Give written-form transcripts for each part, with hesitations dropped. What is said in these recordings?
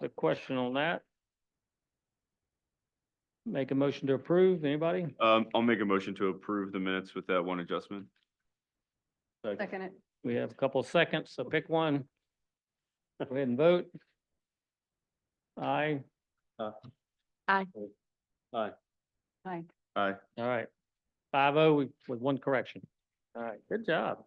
the question on that. Make a motion to approve. Anybody? I'll make a motion to approve the minutes with that one adjustment. Second it. We have a couple of seconds, so pick one. Go ahead and vote. Aye. Aye. Aye. Aye. Aye. All right. 5-0 with one correction. All right, good job.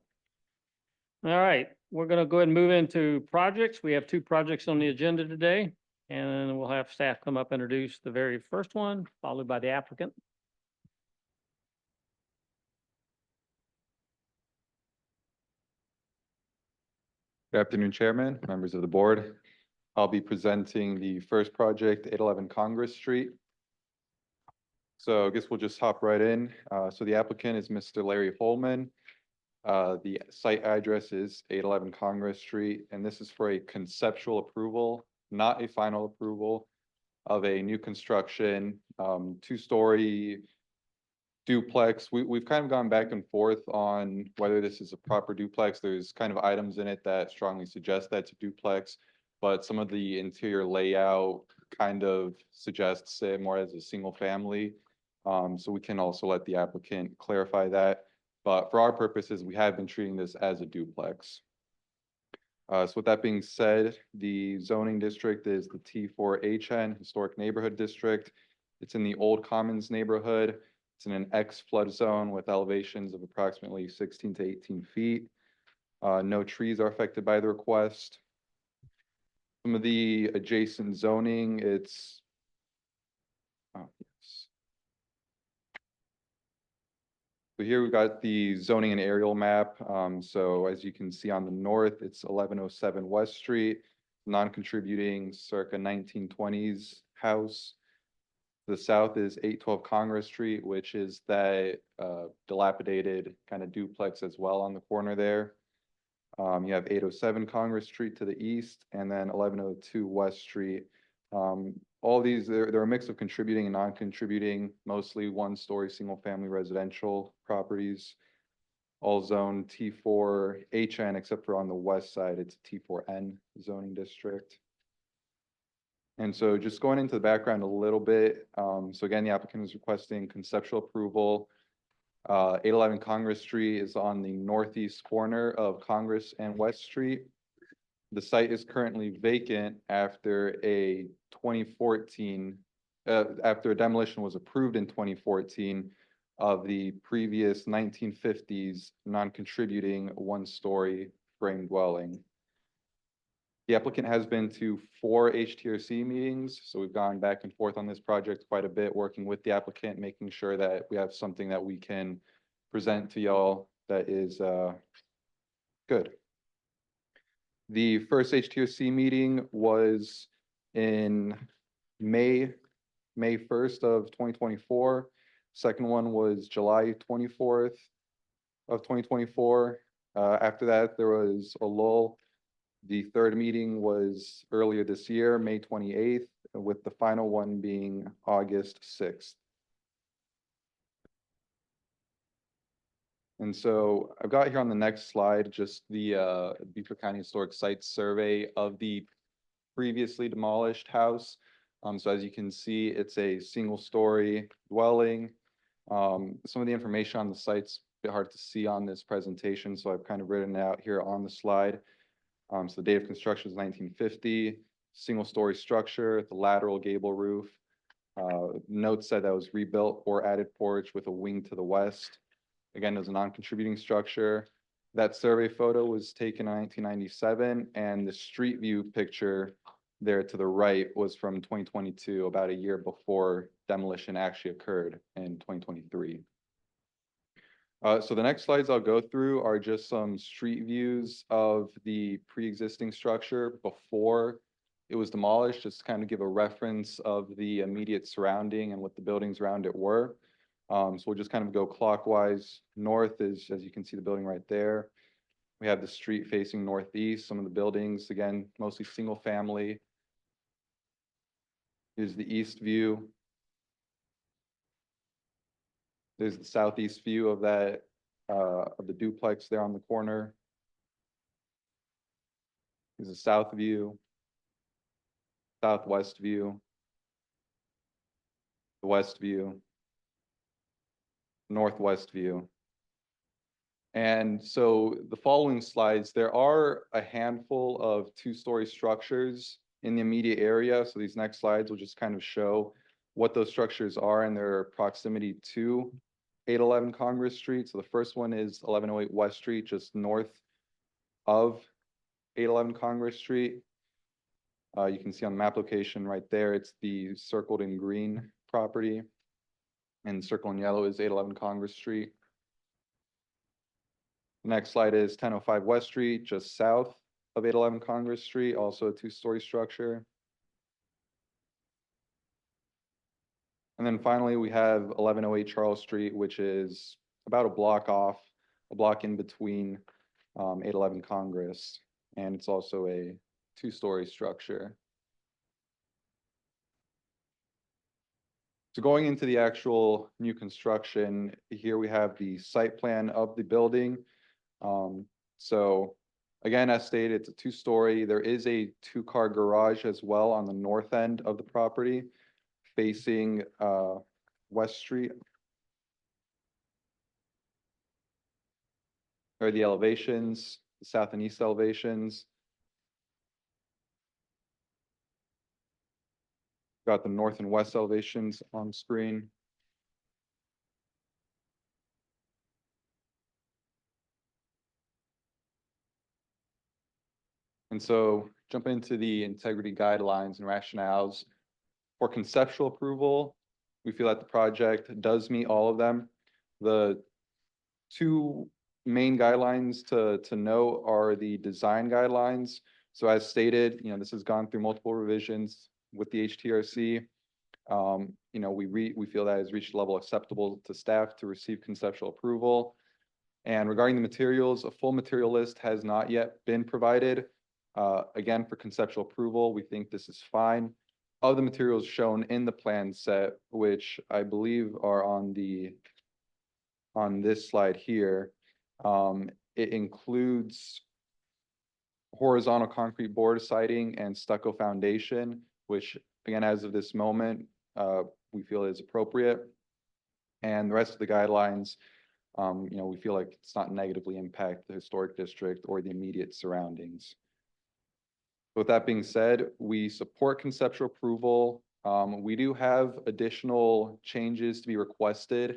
All right, we're gonna go ahead and move into projects. We have two projects on the agenda today. And we'll have staff come up, introduce the very first one, followed by the applicant. Good afternoon, Chairman, members of the board. I'll be presenting the first project, 811 Congress Street. So I guess we'll just hop right in. So the applicant is Mr. Larry Holman. The site address is 811 Congress Street, and this is for a conceptual approval, not a final approval, of a new construction, two-story duplex. We've kind of gone back and forth on whether this is a proper duplex. There's kind of items in it that strongly suggest that's a duplex, but some of the interior layout kind of suggests it more as a single family. So we can also let the applicant clarify that. But for our purposes, we have been treating this as a duplex. So with that being said, the zoning district is the T4HN Historic Neighborhood District. It's in the Old Commons neighborhood. It's in an X flood zone with elevations of approximately 16 to 18 feet. No trees are affected by the request. Some of the adjacent zoning, it's yes. So here we've got the zoning and aerial map. So as you can see on the north, it's 1107 West Street, non-contributing circa 1920s house. The south is 812 Congress Street, which is that dilapidated kind of duplex as well on the corner there. You have 807 Congress Street to the east, and then 1102 West Street. All these, they're a mix of contributing and non-contributing, mostly one-story single-family residential properties. All zone T4HN, except for on the west side, it's T4N zoning district. And so just going into the background a little bit, so again, the applicant is requesting conceptual approval. 811 Congress Street is on the northeast corner of Congress and West Street. The site is currently vacant after a 2014, after a demolition was approved in 2014 of the previous 1950s non-contributing one-story frame dwelling. The applicant has been to 4 HTRC meetings, so we've gone back and forth on this project quite a bit, working with the applicant, making sure that we have something that we can present to y'all that is good. The first HTRC meeting was in May 1st of 2024. Second one was July 24th of 2024. After that, there was a lull. The third meeting was earlier this year, May 28th, with the final one being August 6th. And so I've got here on the next slide just the Beaufort County Historic Sites survey of the previously demolished house. So as you can see, it's a single-story dwelling. Some of the information on the site's a bit hard to see on this presentation, so I've kind of written it out here on the slide. So the date of construction is 1950, single-story structure, the lateral gable roof. Notes said that was rebuilt or added porch with a wing to the west. Again, it was a non-contributing structure. That survey photo was taken in 1997, and the street view picture there to the right was from 2022, about a year before demolition actually occurred in 2023. So the next slides I'll go through are just some street views of the pre-existing structure before it was demolished, just to kind of give a reference of the immediate surrounding and what the buildings around it were. So we'll just kind of go clockwise. North is, as you can see, the building right there. We have the street facing northeast. Some of the buildings, again, mostly single family. Here's the east view. There's the southeast view of that, of the duplex there on the corner. Here's the south view. southwest view, the west view, northwest view. And so the following slides, there are a handful of two-story structures in the immediate area. So these next slides will just kind of show what those structures are and their proximity to 811 Congress Street. So the first one is 1108 West Street, just north of 811 Congress Street. You can see on the map location right there, it's the circled in green property. And circled in yellow is 811 Congress Street. Next slide is 1005 West Street, just south of 811 Congress Street, also a two-story structure. And then finally, we have 1108 Charles Street, which is about a block off, a block in between 811 Congress, and it's also a two-story structure. So going into the actual new construction, here we have the site plan of the building. So again, as stated, it's a two-story. There is a two-car garage as well on the north end of the property facing West Street. Are the elevations, the south and east elevations. Got the north and west elevations on screen. And so jump into the integrity guidelines and rationales. For conceptual approval, we feel that the project does meet all of them. The two main guidelines to know are the design guidelines. So as stated, this has gone through multiple revisions with the HTRC. We feel that has reached a level acceptable to staff to receive conceptual approval. And regarding the materials, a full material list has not yet been provided. Again, for conceptual approval, we think this is fine. Of the materials shown in the plan set, which I believe are on this slide here, it includes horizontal concrete board siding and stucco foundation, which again, as of this moment, we feel is appropriate. And the rest of the guidelines, we feel like it's not negatively impact the historic district or the immediate surroundings. With that being said, we support conceptual approval. We do have additional changes to be requested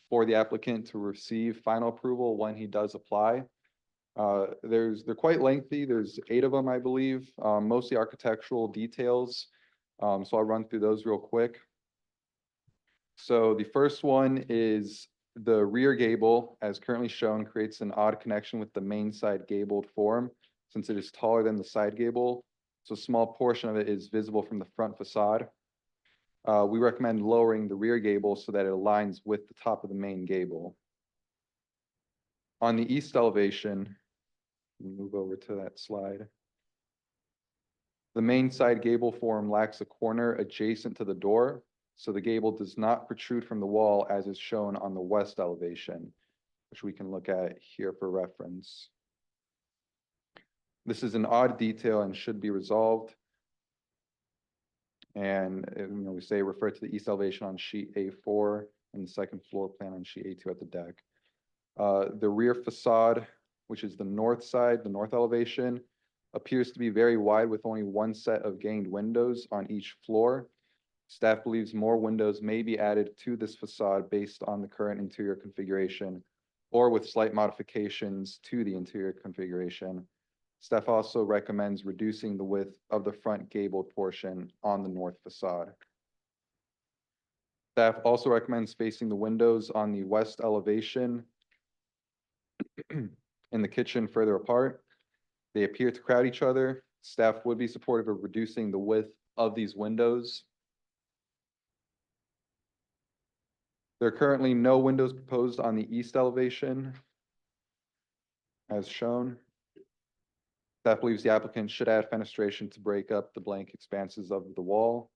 for the applicant to receive final approval when he does apply. They're quite lengthy. There's 8 of them, I believe, mostly architectural details. So I'll run through those real quick. So the first one is the rear gable, as currently shown, creates an odd connection with the main side gabled form, since it is taller than the side gable. So a small portion of it is visible from the front facade. We recommend lowering the rear gable so that it aligns with the top of the main gable. On the east elevation, move over to that slide. The main side gable form lacks a corner adjacent to the door, so the gable does not protrude from the wall as is shown on the west elevation, which we can look at here for reference. This is an odd detail and should be resolved. And we say refer to the east elevation on sheet A4 and the second floor plan on sheet A2 at the deck. The rear facade, which is the north side, the north elevation, appears to be very wide with only one set of gained windows on each floor. Staff believes more windows may be added to this facade based on the current interior configuration or with slight modifications to the interior configuration. Staff also recommends reducing the width of the front gabled portion on the north facade. Staff also recommends spacing the windows on the west elevation in the kitchen further apart. They appear to crowd each other. Staff would be supportive of reducing the width of these windows. There are currently no windows proposed on the east elevation, as shown. Staff believes the applicant should add fenestration to break up the blank expanses of the wall.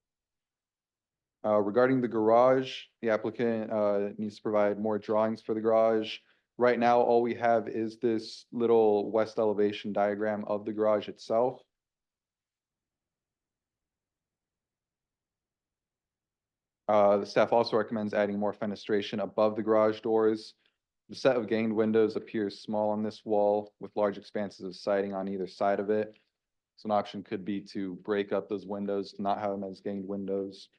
Regarding the garage, the applicant needs to provide more drawings for the garage. Right now, all we have is this little west elevation diagram of the garage itself. The staff also recommends adding more fenestration above the garage doors. The set of gained windows appears small on this wall with large expanses of siding on either side of it. So an option could be to break up those windows, to not have them as gained windows.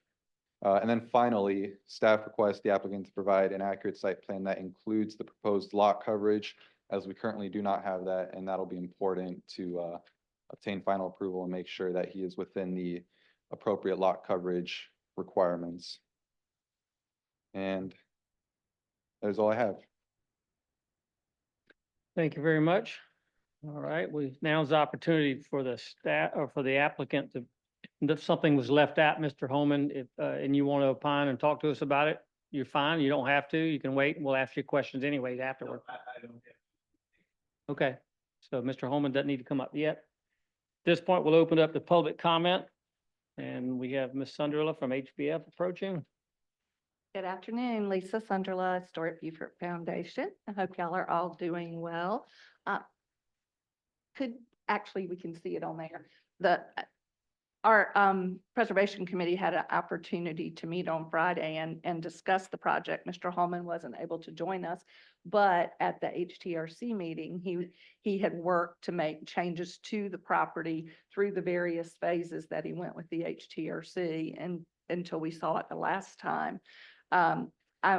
And then finally, staff requests the applicant to provide an accurate site plan that includes the proposed lot coverage, as we currently do not have that, and that'll be important to obtain final approval and make sure that he is within the appropriate lot coverage requirements. And that is all I have. Thank you very much. All right, now's the opportunity for the staff, or for the applicant to, if something was left out, Mr. Holman, if, and you want to opine and talk to us about it, you're fine. You don't have to. You can wait and we'll ask you questions anyways afterward. Okay, so Mr. Holman doesn't need to come up yet. At this point, we'll open up the public comment. And we have Ms. Sunderla from HBF approaching. Good afternoon, Lisa Sunderla, Historic Beaufort Foundation. I hope y'all are all doing well. Actually, we can see it on there. Our Preservation Committee had an opportunity to meet on Friday and discuss the project. Mr. Holman wasn't able to join us, but at the HTRC meeting, he had worked to make changes to the property through the various phases that he went with the HTRC and until we saw it the last time.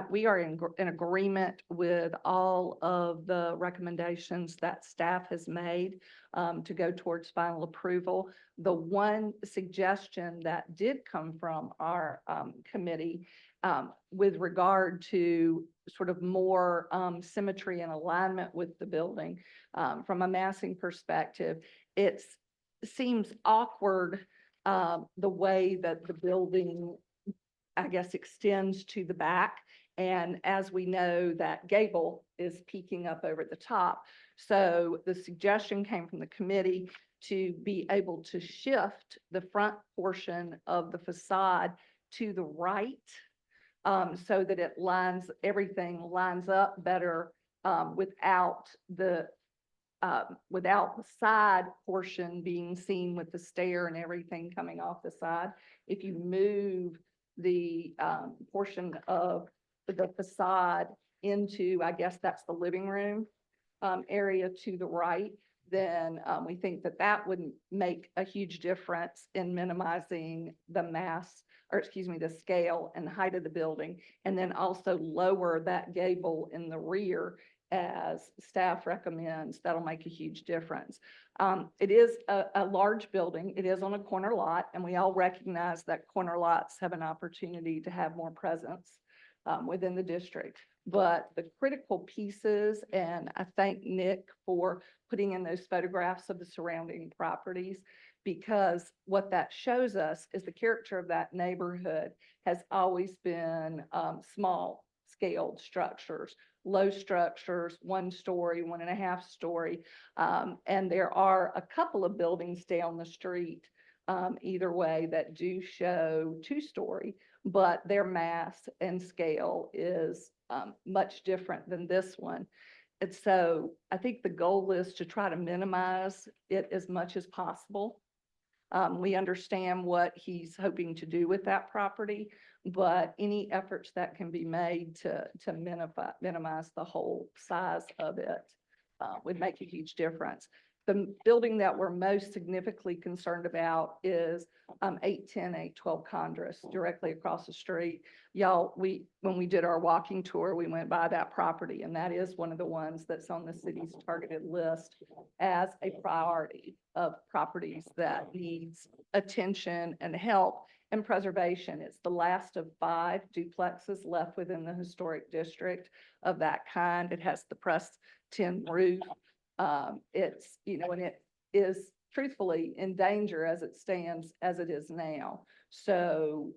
We are in agreement with all of the recommendations that staff has made to go towards final approval. The one suggestion that did come from our committee with regard to sort of more symmetry and alignment with the building from a massing perspective, it seems awkward the way that the building, I guess, extends to the back. And as we know, that gable is peeking up over the top. So the suggestion came from the committee to be able to shift the front portion of the facade to the right so that everything lines up better without the side portion being seen with the stair and everything coming off the side. If you move the portion of the facade into, I guess that's the living room area to the right, then we think that that would make a huge difference in minimizing the the scale and height of the building, and then also lower that gable in the rear as staff recommends. That'll make a huge difference. It is a large building. It is on a corner lot, and we all recognize that corner lots have an opportunity to have more presence within the district. But the critical pieces, and I thank Nick for putting in those photographs of the surrounding properties, because what that shows us is the character of that neighborhood has always been small scaled structures, low structures, 1 story, 1.5 story. And there are a couple of buildings down the street either way that do show 2-story, but their mass and scale is much different than this one. And so I think the goal is to try to minimize it as much as possible. We understand what he's hoping to do with that property, but any efforts that can be made to minimize the whole size of it would make a huge difference. The building that we're most significantly concerned about is 810, 812 Condress, directly across the street. Y'all, when we did our walking tour, we went by that property, and that is one of the ones that's on the city's targeted list as a priority of properties that needs attention and help and preservation. It's the last of 5 duplexes left within the historic district of that kind. It has the pressed tin roof. It's, and it is truthfully in danger as it stands, as it is now. So,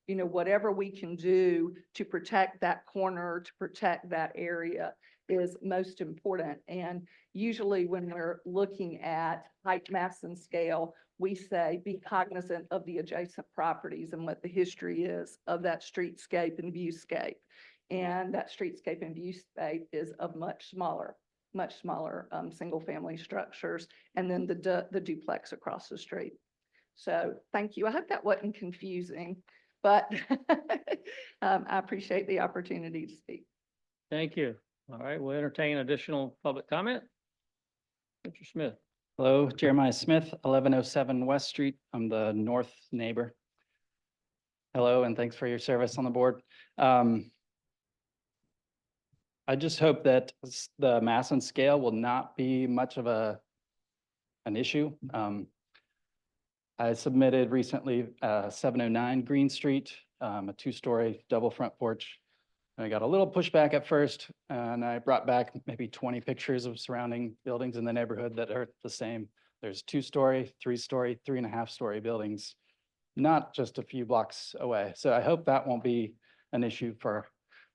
whatever we can do to protect that corner, to protect that area is most important. And usually when we're looking at height, mass, and scale, we say be cognizant of the adjacent properties and what the history is of that streetscape and viewscape. And that streetscape and viewscape is of much smaller single family structures, and then the duplex across the street. So thank you. I hope that wasn't confusing, but I appreciate the opportunity to speak. Thank you. All right, we'll entertain additional public comment. Mr. Smith. Hello, Jeremiah Smith, 1107 West Street. I'm the north neighbor. Hello, and thanks for your service on the board. I just hope that the mass and scale will not be much of an issue. I submitted recently 709 Green Street, a two-story double front porch. I got a little pushback at first, and I brought back maybe 20 pictures of surrounding buildings in the neighborhood that are the same. There's two-story, three-story, 3.5-story buildings, not just a few blocks away. So I hope that won't be an issue for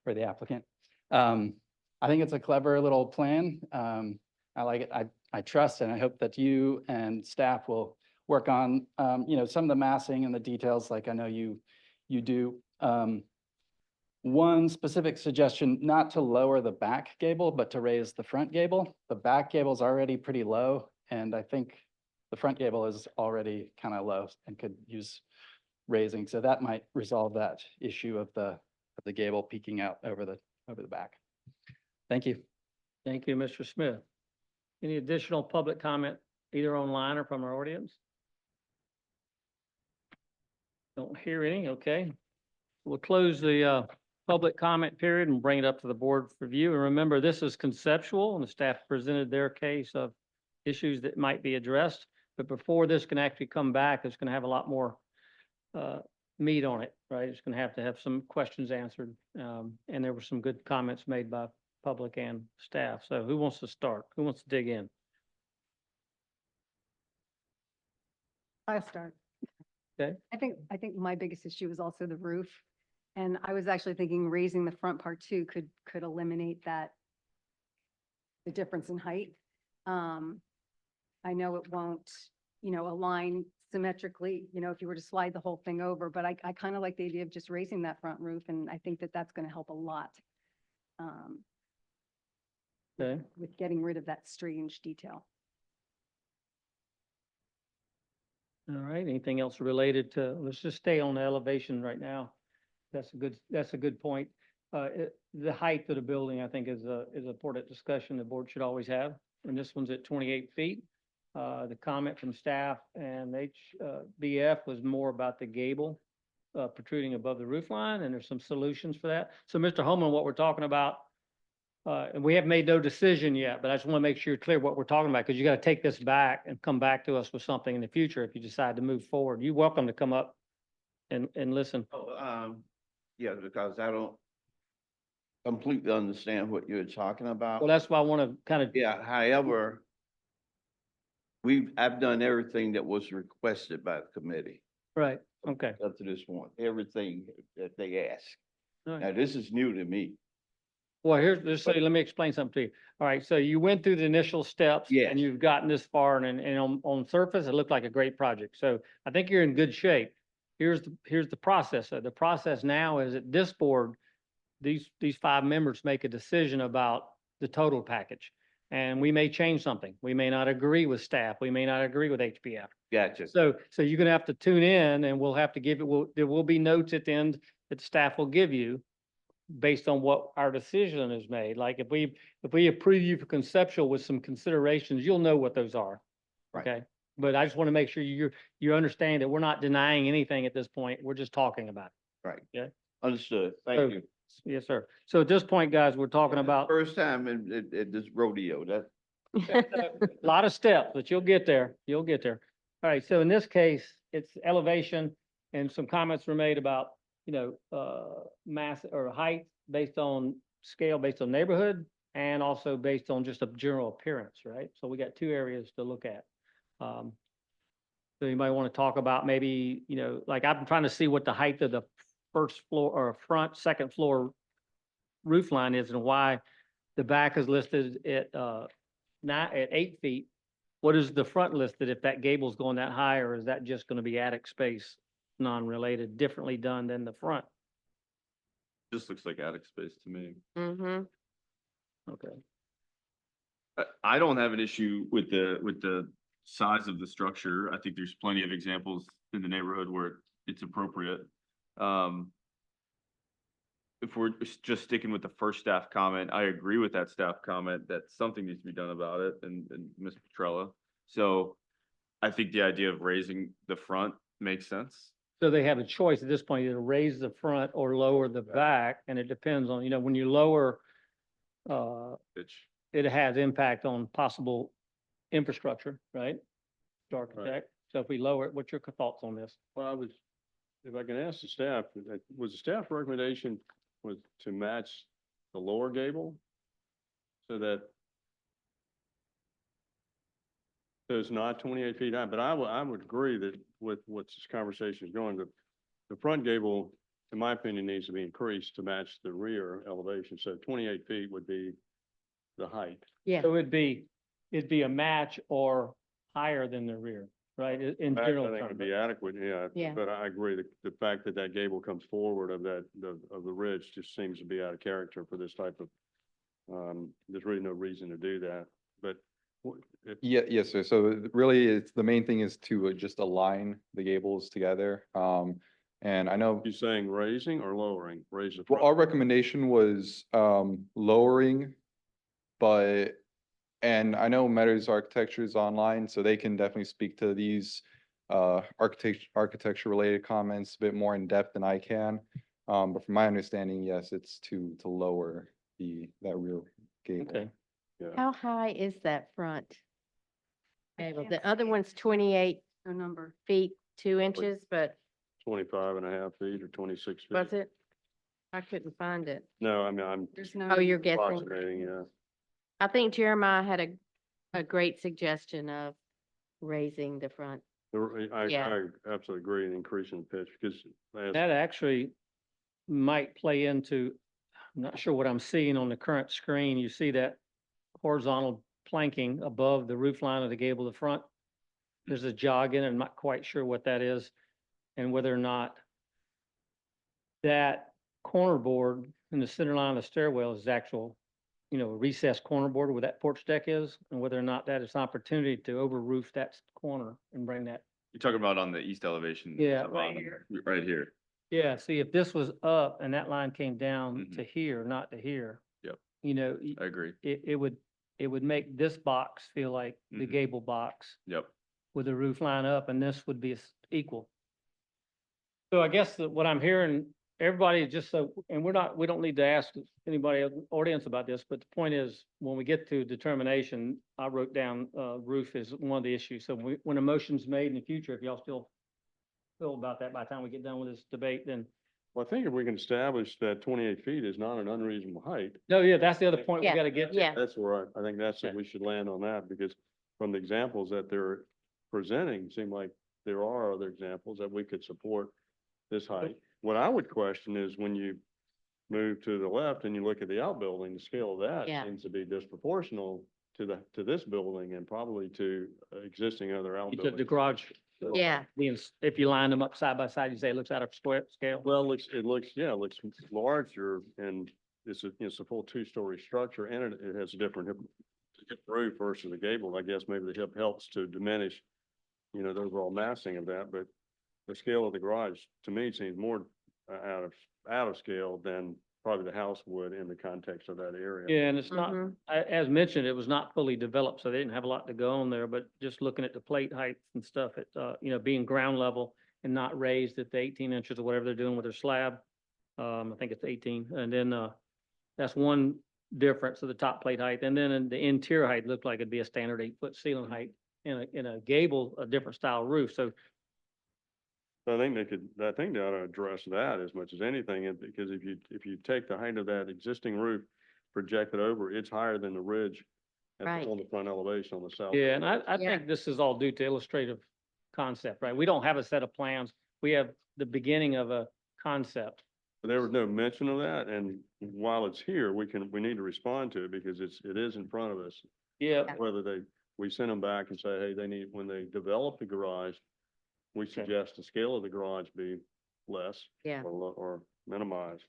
the applicant. I think it's a clever little plan. I like it. I trust and I hope that you and staff will work on, some of the massing and the details like I know you do. One specific suggestion, not to lower the back gable, but to raise the front gable. The back gable is already pretty low, and I think the front gable is already kind of low and could use raising. So that might resolve that issue of the gable peeking out over the back. Thank you. Thank you, Mr. Smith. Any additional public comment, either online or from our audience? Don't hear any, okay. We'll close the public comment period and bring it up to the board for review. And remember, this is conceptual and the staff presented their case of issues that might be addressed. But before this can actually come back, it's going to have a lot more meat on it, right? It's going to have some questions answered. And there were some good comments made by public and staff. So who wants to start? Who wants to dig in? I'll start. Okay. I think my biggest issue is also the roof. And I was actually thinking raising the front part too could eliminate that, the difference in height. I know it won't, align symmetrically, if you were to slide the whole thing over, but I kind of like the idea of just raising that front roof, and I think that that's going to help a lot Okay. with getting rid of that strange detail. All right. Anything else related to, let's just stay on the elevation right now. That's a good point. The height of the building, I think, is an important discussion the board should always have. And this one's at 28 feet. The comment from staff and HBF was more about the gable protruding above the roof line, and there's some solutions for that. So, Mr. Holman, what we're talking about, and we have made no decision yet, but I just want to make sure you're clear what we're talking about, because you got to take this back and come back to us with something in the future if you decide to move forward. You're welcome to come up and listen. Yeah, because I don't completely understand what you're talking about. Well, that's why I want to kind of, Yeah, however, I've done everything that was requested by the committee right, okay. up to this point, everything that they asked. All right. Now, this is new to me. Well, let me explain something to you. All right, so you went through the initial steps. Yes. And you've gotten this far, and on surface, it looked like a great project. So I think you're in good shape. Here's the process. So the process now is that this board, these 5 members make a decision about the total package. And we may change something. We may not agree with staff. We may not agree with HBF. Gotcha. So you're gonna have to tune in, and we'll have to give it, there will be notes at the end that staff will give you based on what our decision is made. Like if we approve you for conceptual with some considerations, you'll know what those are. Right. Okay? But I just want to make sure you understand that we're not denying anything at this point. We're just talking about it. Right. Yeah. Understood. So- Thank you. Yes, sir. So at this point, guys, we're talking about First time in this rodeo, that, a lot of steps, but you'll get there. You'll get there. All right. So in this case, it's elevation, and some comments were made about, mass or height based on scale, based on neighborhood, and also based on just a general appearance, right? So we got 2 areas to look at. So you might want to talk about maybe, like I'm trying to see what the height of the first floor or second floor roof line is, and why the back is listed at 8 feet. What is the front listed if that gable's going that high, or is that just going to be attic space, non-related, differently done than the front? Just looks like attic space to me. Mm-hmm. Okay. I don't have an issue with the size of the structure. I think there's plenty of examples in the neighborhood where it's appropriate. If we're just sticking with the first staff comment, I agree with that staff comment that something needs to be done about it and Ms. Petrella. So I think the idea of raising the front makes sense. So they have a choice at this point, either raise the front or lower the back, and it depends on, when you lower, Which, it has impact on possible infrastructure, right? The architect. So if we lower it, what's your thoughts on this? Well, if I can ask the staff, was the staff recommendation was to match the lower gable? So that so it's not 28 feet high, but I would agree that with what this conversation is going, the front gable, in my opinion, needs to be increased to match the rear elevation. So 28 feet would be the height. Yeah. So it'd be a match or higher than the rear, right? In I general think it terms. would be adequate, yeah. Yeah. But I agree that the fact that that gable comes forward of of the ridge just seems to be out of character for this type of, there's really no reason to do that, but if, Yeah, yes, sir. So really, it's, the main thing is to just align the gables together. And I know, you saying raising or lowering? Raise the well, front. our recommendation was, lowering, but, and I know Meadows Architecture is online, so they can definitely speak to these, architecture related comments a bit more in depth than I can. But from my understanding, yes, it's to lower that rear gable. Okay. Yeah. How high is that front gable? can't The other see. one's 28 No number. feet, 2 inches, but 25 and a half feet or 26 feet. was it? I couldn't find it. No, I mean, I'm There's no. Oh, you're guessing. approximating, yeah. I think Jeremiah had a great suggestion of raising the front. I Yeah. absolutely agree in increasing the pitch because as That actually might play into, I'm not sure what I'm seeing on the current screen. You see that horizontal planking above the roof line of the gable of the front? There's a jog in it. I'm not quite sure what that is and whether or not that corner board in the center line of the stairwell is actual, recessed corner board where that porch deck is, and whether or not that is an opportunity to over roof that corner and bring that. you're talking about on the east elevation. Yeah, at the right bottom, here. Right here. Yeah, see, if this was up and that line came down Mhm. to here, not to here. Yep. It, I agree. it would make this box feel like the Mhm. gable box Yep. with the roof line up, and this would be equal. So I guess that what I'm hearing, everybody just so, and we don't need to ask anybody in the audience about this, but the point is, when we get to determination, I wrote down, roof is one of the issues. So when a motion's made in the future, if y'all still feel about that by the time we get done with this debate, then, well, I think if we can establish that 28 feet is not an unreasonable height, no, yeah, that's the other point we Yeah, gotta get to. Yeah, that's where I think that's, Okay. we should land on that because from the examples that they're presenting, seem like there are other examples that we could support this height. What I would question is when you move to the left and you look at the outbuilding, the scale of that Yeah. seems to be disproportional to this building and probably to existing other You took the outbuildings. garage. yeah. If you line them up side by side, you say it looks out of square scale. Well, it looks larger and it's a full two-story structure and it has a different hip roof versus the gable. I guess maybe the hip helps to diminish, the overall massing of that, but the scale of the garage to me seems more out of scale than probably the house would in the context of that area. Yeah, and it's not, Mhm. as mentioned, it was not fully developed, so they didn't have a lot to go on there, but just looking at the plate heights and stuff, it, being ground level and not raised at the 18 inches or whatever they're doing with their slab. I think it's 18, and then, that's one difference of the top plate height, and then in the interior height looked like it'd be a standard 8-foot ceiling height. In a gable, a different style roof, so So I think they ought to address that as much as anything, and because if you take the height of that existing roof, project it over, it's higher than the ridge Right. on the front elevation on the south. yeah, and I Yeah. think this is all due to illustrative concept, right? We don't have a set of plans. We have the beginning of a concept. But there was no mention of that, and while it's here, we need to respond to it because it is in front of us. Yeah, Whether we send them back and say, hey, when they develop the garage, we Okay. suggest the scale of the garage be less Yeah. or minimized.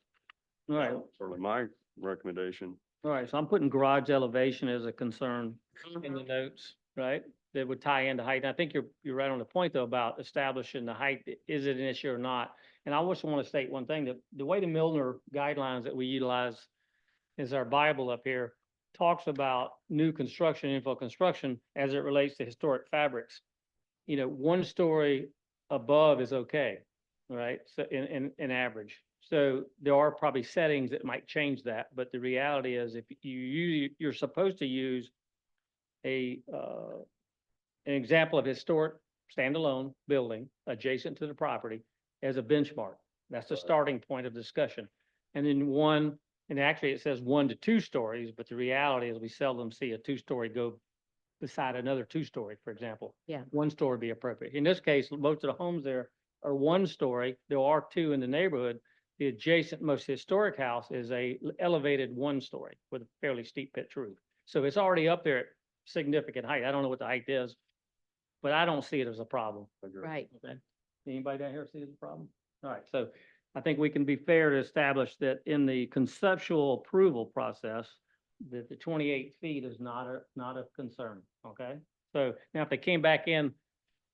all right, Certainly my recommendation. all right, so I'm putting garage elevation as a concern in the Mhm. notes, right? that would tie into height. And I think you're right on the point though about establishing the height. Is it an issue or not? And I just want to state one thing, that the way the Milner guidelines that we utilize is our Bible up here, talks about new construction, infill construction as it relates to historic fabrics. You know, 1 story above is okay, right? So in average. So there are probably settings that might change that, but the reality is if you're supposed to use an example of historic standalone building adjacent to the property as a benchmark. That's the starting point of discussion. And then and actually it says 1 to 2 stories, but the reality is we seldom see a 2-story go beside another 2-story, for example. Yeah. 1 story would be appropriate. In this case, most of the homes there are 1 story. There are 2 in the neighborhood. The adjacent most historic house is a elevated 1 story with a fairly steep pitch roof. So it's already up there at significant height. I don't know what the height is, but I don't see it as a problem. Right. Okay. Anybody down here see it as a problem? All right, so I think we can be fair to establish that in the conceptual approval process, that the 28 feet is not a concern, okay? So now if they came back in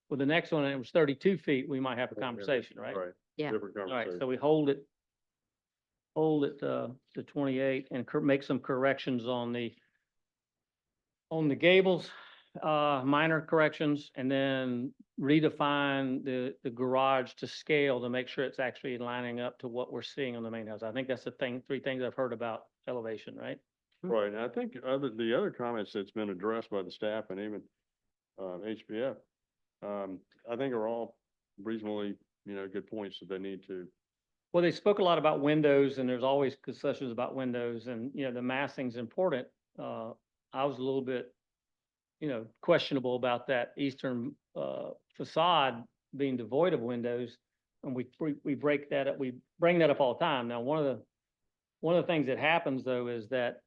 with the next one and it was 32 feet, we might have a conversation, right? Right. Yeah. Different All right, conversation. so we hold it to 28 and make some corrections on the gables, minor corrections, and then redefine the garage to scale to make sure it's actually lining up to what we're seeing on the main house. I think that's the 3 things I've heard about elevation, right? Right, and I think the other comments that's been addressed by the staff and even, HPF, I think are all reasonably, good points that they need to. Well, they spoke a lot about windows and there's always discussions about windows and, the massing's important. I was a little bit, questionable about that eastern, facade being devoid of windows. And we break that up, we bring that up all the time. Now, one of the things that happens though is that,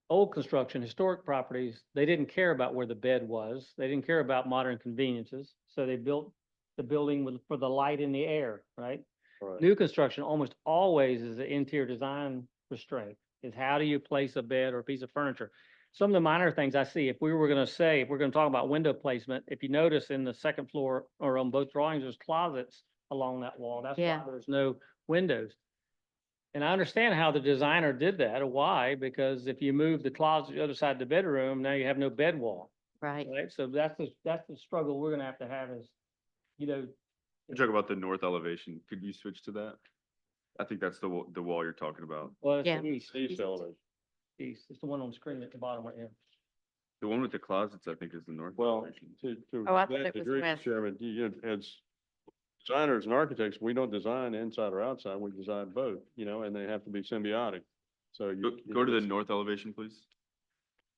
old construction, historic properties, they didn't care about where the bed was. They didn't care about modern conveniences. So they built the building for the light in the air, right? Right. New construction almost always is an interior design restraint, is how do you place a bed or a piece of furniture? Some of the minor things I see, if we're gonna talk about window placement, if you notice in the second floor or on both drawings, there's closets along that wall. That's why Yeah. there's no windows. And I understand how the designer did that, or why, because if you move the closet to the other side of the bedroom, now you have no bed wall, Right. right? So that's the struggle we're gonna have to have is, You talk about the north elevation. Could you switch to that? I think that's the wall you're talking about. well, it's Yeah. the east, East elevation. east. It's the one on the screen at the bottom right here. The one with the closets, I think, is the north Well, elevation. to Oh, I thought that it was degree, west. Chairman, as designers and architects, we don't design inside or outside, we design both, and they have to be symbiotic. So Go to the north elevation, please.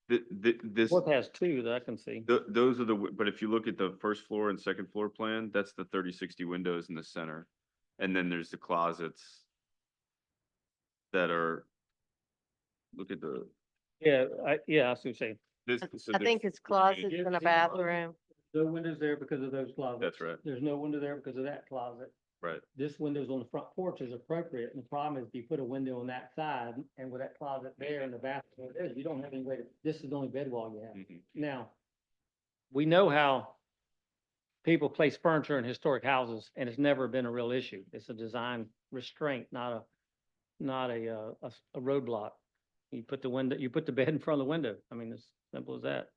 This, North has 2 that I can see. those are but if you look at the first floor and second floor plan, that's the 30-60 windows in the center. And then there's the closets that are, look at the, Yeah, I see what you're saying. this. so I think there's- it's closets and a bathroom. No windows there because of those closets. That's right. There's no window there because of that closet. Right. This window's on the front porch is appropriate, and the problem is if you put a window on that side and with that closet there and the bathroom there, you don't have any way to, this is the only bed wall you have. Mhm. Now, we know how people place furniture in historic houses, and it's never been a real issue. It's a design restraint, not a roadblock. You put the bed in front of the window. I mean, it's simple as that.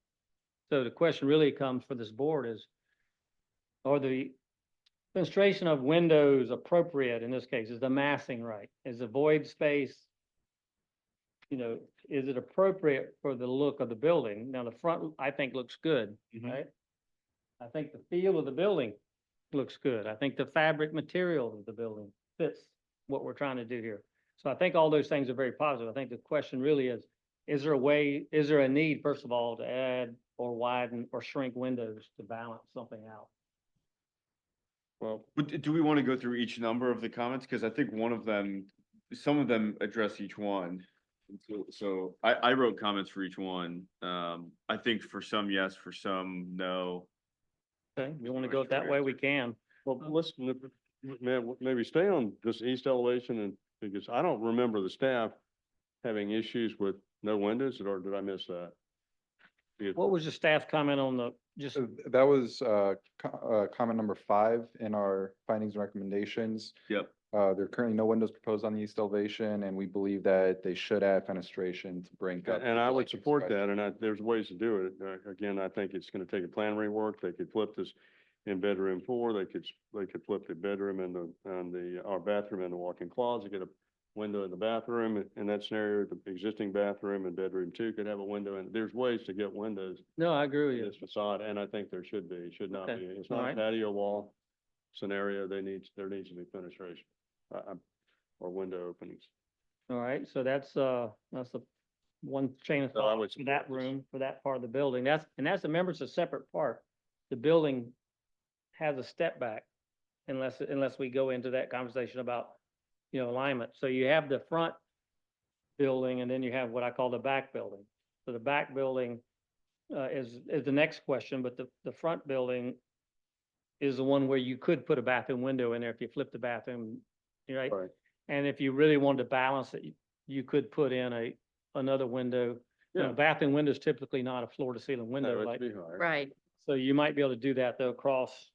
So the question really comes for this board is, are the fenestration of windows appropriate in this case? Is the massing right? Is the void space, is it appropriate for the look of the building? Now, the front, I think, looks good, Mhm. right? I think the feel of the building looks good. I think the fabric material of the building fits what we're trying to do here. So I think all those things are very positive. I think the question really is there a need, first of all, to add or widen or shrink windows to balance something out? Well, But do we want to go through each number of the comments? Because I think some of them address each one. So I wrote comments for each one. I think for some, yes, for some, no. Okay, you want to go that way, we can. well, let's, maybe stay on this east elevation and, because I don't remember the staff having issues with No windows, or did I miss that? Because- What was the staff comment on the, just, So that was comment number 5 in our findings and recommendations. Yep. There are currently no windows proposed on the east elevation, and we believe that they should add fenestration to break up. And the I would lighting support expression. that, and there's ways to do it. Again, I think it's gonna take a plan rework. They could flip this in bedroom 4, they could flip the bedroom and our bathroom and the walk-in closet, get a window in the bathroom. In that scenario, the existing bathroom and bedroom 2 could have a window, and there's ways to get windows no, I agree with in you. this facade, and I think there should be, it should not Okay, be. It's all not a right. patio wall scenario, there needs to be penetration, or window openings. All right, so that's the one chain of So I thought would for that support this. room, for that part of the building. That's, remember, it's a separate part. The building has a step back unless we go into that conversation about, alignment. So you have the front building and then you have what I call the back building. So the back building is the next question, but the front building is the one where you could put a bathroom window in there if you flip the bathroom, right? Right. And if you really wanted to balance it, you could put in another window. Yeah. Bathroom window is typically not a floor to ceiling window, No, it like, should be higher. Right. so you might be able to do that though across.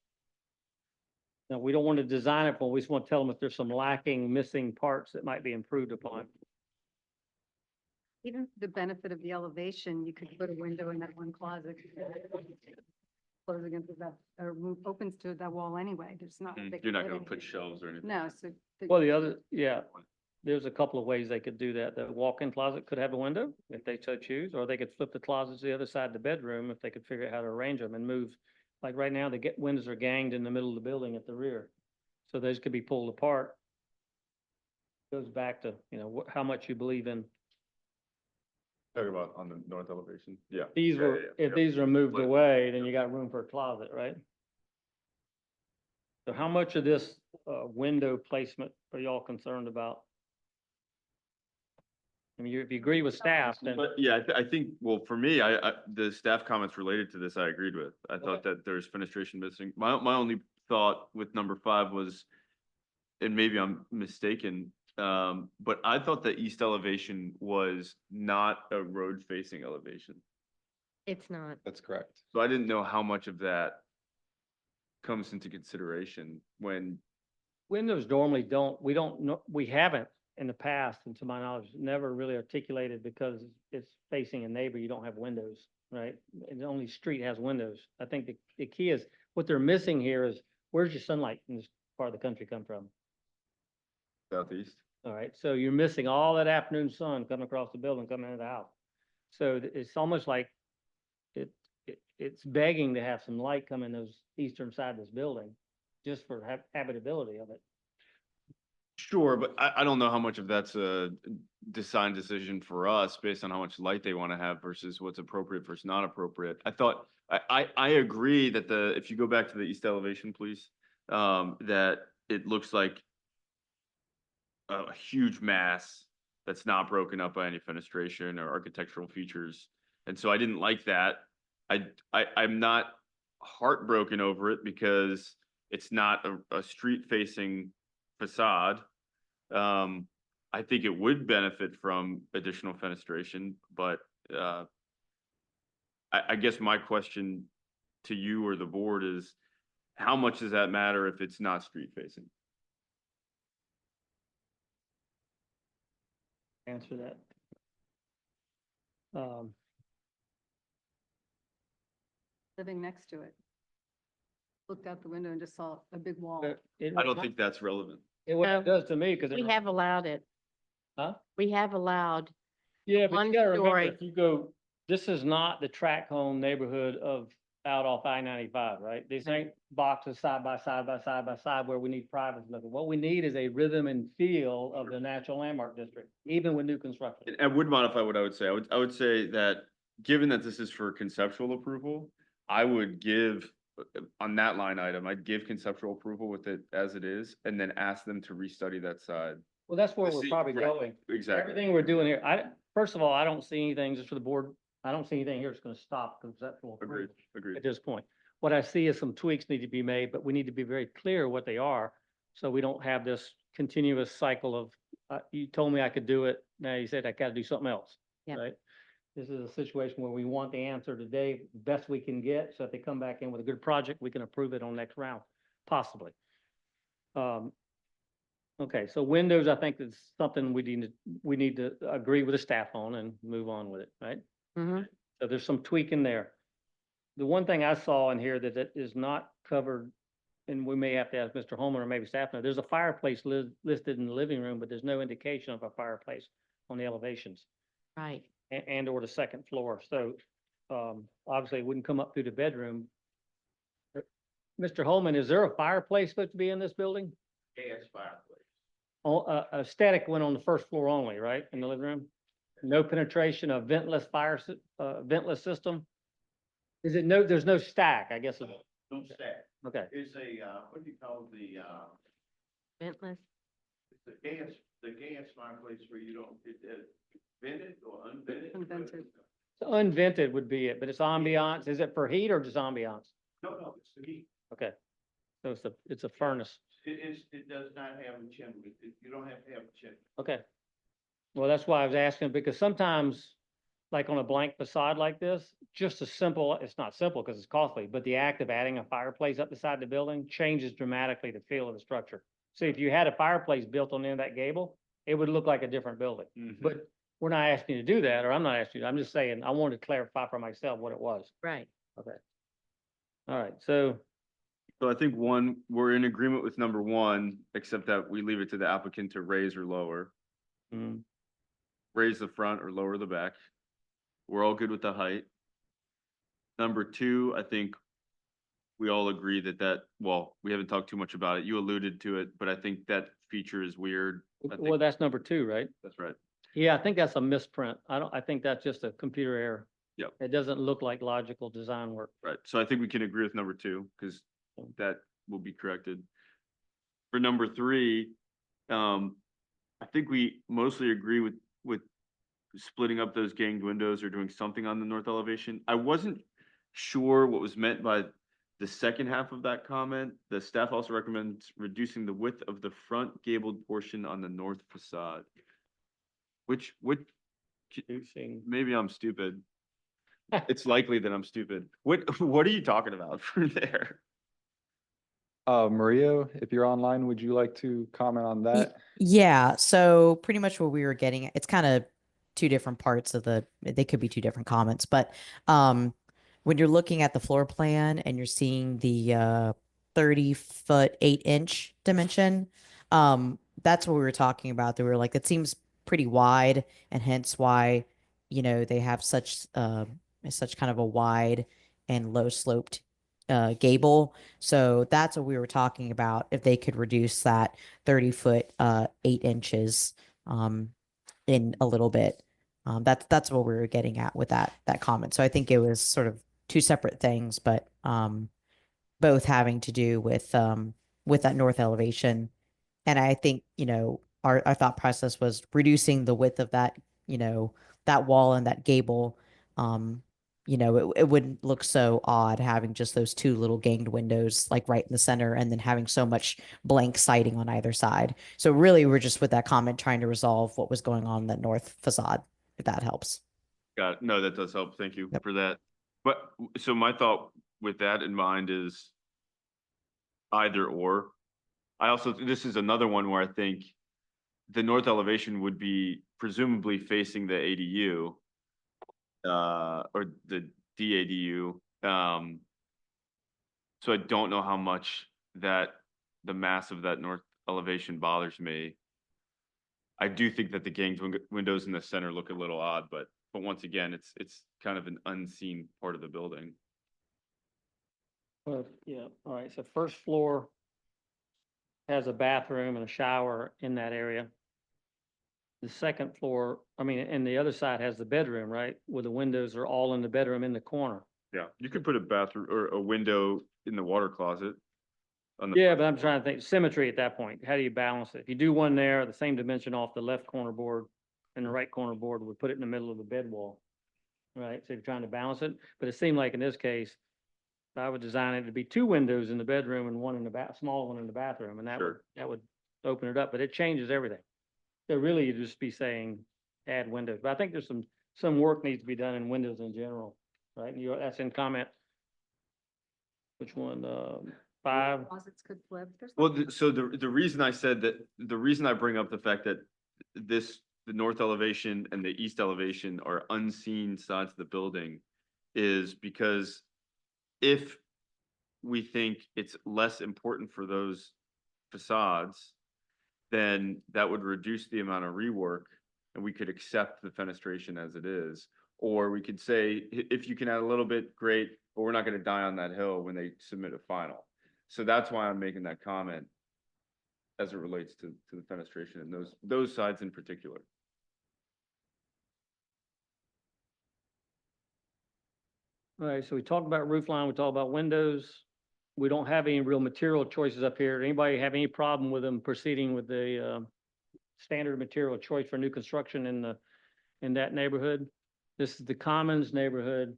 Now, we don't want to design it for, we just want to tell them if there's some lacking, missing parts that might be improved upon. Even for the benefit of the elevation, you could put a window in that one closet. Close against that, or opens to that wall anyway. There's not. they You're not could gonna fit put anything. shelves or anything. No, so. Well, the other, yeah, there's a couple of ways they could do that. The walk-in closet could have a window if they so choose, or they could flip the closets to the other side of the bedroom if they could figure out how to arrange them and move. Like right now, windows are ganged in the middle of the building at the rear. So those could be pulled apart. Goes back to, how much you believe in. Talking about on the north elevation? Yeah. These Yeah, were, yeah, yeah. if Yep. these were moved Split. away, then you got room for a closet, right? So how much of this, window placement are y'all concerned about? I mean, if you agree with staff, then, But yeah, I think, well, for me, the staff comments related to this, I agreed with. I thought that there's fenestration missing. My only thought with number 5 was, and maybe I'm mistaken, but I thought the east elevation was not a road facing elevation. It's not. That's correct. So I didn't know how much of that comes into consideration when, windows normally don't, we don't know, we haven't in the past, and to my knowledge, never really articulated because it's facing a neighbor, you don't have windows, right? And the only street has windows. I think the key is, what they're missing here is, where's your sunlight in this part of the country come from? southeast. All right, so you're missing all that afternoon sun coming across the building, coming into the house. So it's almost like it's begging to have some light come in those eastern side of this building, just for habitability of it. Sure, but I don't know how much of that's a design decision for us based on how much light they want to have versus what's appropriate versus not appropriate. I agree that if you go back to the east elevation, please, that it looks like a huge mass that's not broken up by any fenestration or architectural features. And so I didn't like that. I'm not heartbroken over it because it's not a street facing facade. I think it would benefit from additional fenestration, but I guess my question to you or the board is, how much does that matter if it's not street facing? Answer that. Living next to it. Looked out the window and just saw a big wall. I don't think that's relevant. What No. it does to me, because. We have allowed it. Huh? We have allowed. Yeah, but one you gotta remember, story. if you go, this is not the track home neighborhood of out off I-95, right? These ain't boxes side by side by side by side where we need privacy looking. What we need is a rhythm and feel of the natural landmark district, even with new construction. I would modify what I would say. I would say that, given that this is for conceptual approval, I would give, on that line item, I'd give conceptual approval with it as it is, and then ask them to restudy that side. Well, that's where we're See, probably right, going. Exactly. Everything we're doing here, first of all, I don't see anything, just for the board, I don't see anything here that's gonna stop conceptual Agreed, approval agreed. at this point. What I see is some tweaks need to be made, but we need to be very clear what they are, so we don't have this continuous cycle of, you told me I could do it, now you said I gotta do something else. Yep. right? This is a situation where we want the answer today, best we can get, so if they come back in with a good project, we can approve it on next round, possibly. Okay, so windows, I think is something we need to agree with the staff on and move on with it, right? Mm-hmm. So there's some tweaking there. The one thing I saw in here that is not covered, and we may have to ask Mr. Holman or maybe staff, know, there's a fireplace listed in the living room, but there's no indication of a fireplace on the elevations Right. and or the second floor. So, obviously it wouldn't come up through the bedroom. Mr. Holman, is there a fireplace supposed to be in this building? Gas fireplace. Oh, a static one on the first floor only, right, in the living room? No penetration of ventless ventless system? Is it there's no stack, I guess. No stack. Okay, It's a, what do you call Ventless. the gas fireplace where you don't, vented or unvented? Unvented. so unvented would be it, but it's ambiance. Is it for heat or just ambiance? No, it's the heat. Okay. So it's a furnace. It does not have a chimney. You don't have to have a chimney. Okay. Well, that's why I was asking, because sometimes, like on a blank facade like this, just a simple, it's not simple because it's costly, but the act of adding a fireplace up the side of the building changes dramatically the feel of the structure. So if you had a fireplace built on the end of that gable, it would look like a different building. But we're not asking you to do that, or I'm not asking you, I'm just saying, I wanted to clarify for myself what it was. Right. Okay. All right, so, So I think we're in agreement with number one, except that we leave it to the applicant to raise or lower, mm, raise the front or lower the back. We're all good with the height. Number two, I think we all agree well, we haven't talked too much about it. You alluded to it, but I think that feature is weird. I well, think that's number 2, right? that's right. Yeah, I think that's a misprint. I think that's just a computer error. Yep. It doesn't look like logical design work. Right, so I think we can agree with number two, because that will be corrected. For number three, I think we mostly agree with splitting up those ganged windows or doing something on the north elevation. I wasn't sure what was meant by the second half of that comment. The staff also recommends reducing the width of the front gabled portion on the north facade. Which, Reducing- maybe I'm stupid. It's likely that I'm stupid. What are you talking about for there? Maria, if you're online, would you like to comment on that? Yeah, so pretty much what we were getting, it's kind of two different parts of they could be two different comments, but when you're looking at the floor plan and you're seeing the 30-foot 8-inch dimension, that's what we were talking about. They were like, it seems pretty wide, and hence why, they have such kind of a wide and low sloped gable. So that's what we were talking about. If they could reduce that 30-foot 8 inches in a little bit. That's what we were getting at with that comment. So I think it was sort of two separate things, but both having to do with that north elevation. And I think, our thought process was reducing the width of that, that wall and that gable. It wouldn't look so odd having just those two little ganged windows like right in the center and then having so much blank siding on either side. So really we're just with that comment trying to resolve what was going on in that north facade, if that helps. Got it. No, that does help. Thank you Yep. for that. But, so my thought with that in mind is either or. This is another one where I think the north elevation would be presumably facing the ADU, or the DADU. So I don't know how much the mass of that north elevation bothers me. I do think that the ganged windows in the center look a little odd, but once again, it's kind of an unseen part of the building. Well, yeah, all right, so first floor has a bathroom and a shower in that area. The second floor, and the other side has the bedroom, right? Where the windows are all in the bedroom in the corner. Yeah, you could put a bathroom or a window in the water closet. Yeah, but I'm trying to think symmetry at that point. How do you balance it? If you do one there, the same dimension off the left corner board and the right corner board would put it in the middle of the bed wall. Right, so you're trying to balance it, but it seemed like in this case, if I would design it to be 2 windows in the bedroom and one in the small one in the bathroom, and Sure. that would open it up, but it changes everything. So really you'd just be saying add windows, but I think there's some some work needs to be done in windows in general, right? And that's in comment. Which one, 5? Closets could flip. There's Well, lots of- so the reason I said that, the reason I bring up the fact that the north elevation and the east elevation are unseen sides of the building is because if we think it's less important for those facades, then that would reduce the amount of rework and we could accept the fenestration as it is. Or we could say, if you can add a little bit, great, but we're not gonna die on that hill when they submit a final. So that's why I'm making that comment as it relates to the fenestration and those sides in particular. All right, so we talked about roof line, we talked about windows. We don't have any real material choices up here. Anybody have any problem with them proceeding with the standard material choice for new construction in that neighborhood? This is the Commons neighborhood.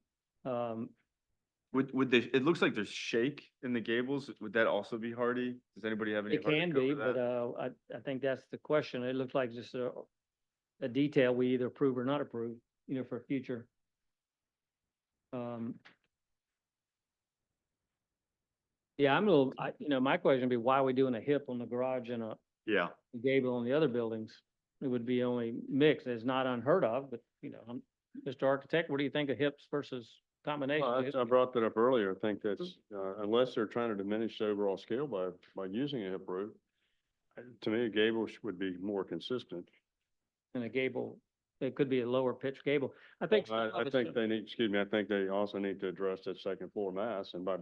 Would they, it looks like there's shake in the gables. Would that also be hardy? Does anybody have any? It hardie can cover be, that? but I think that's the question. It looks like just a detail we either approve or not approve, for future. Yeah, I'm a little, my question would be, why are we doing a hip on the garage and a Yeah, gable on the other buildings? It would be only mixed. It's not unheard of, but, I'm Mr. Architect, what do you think of hips versus combination? Well, I brought that up earlier. I think that's, unless they're trying to diminish the overall scale by using a hip roof, to me, a gable would be more consistent. And a gable, it could be a lower pitch gable. I think. some I of it's think they need, excuse me, I think they also need to address that second floor mass, and by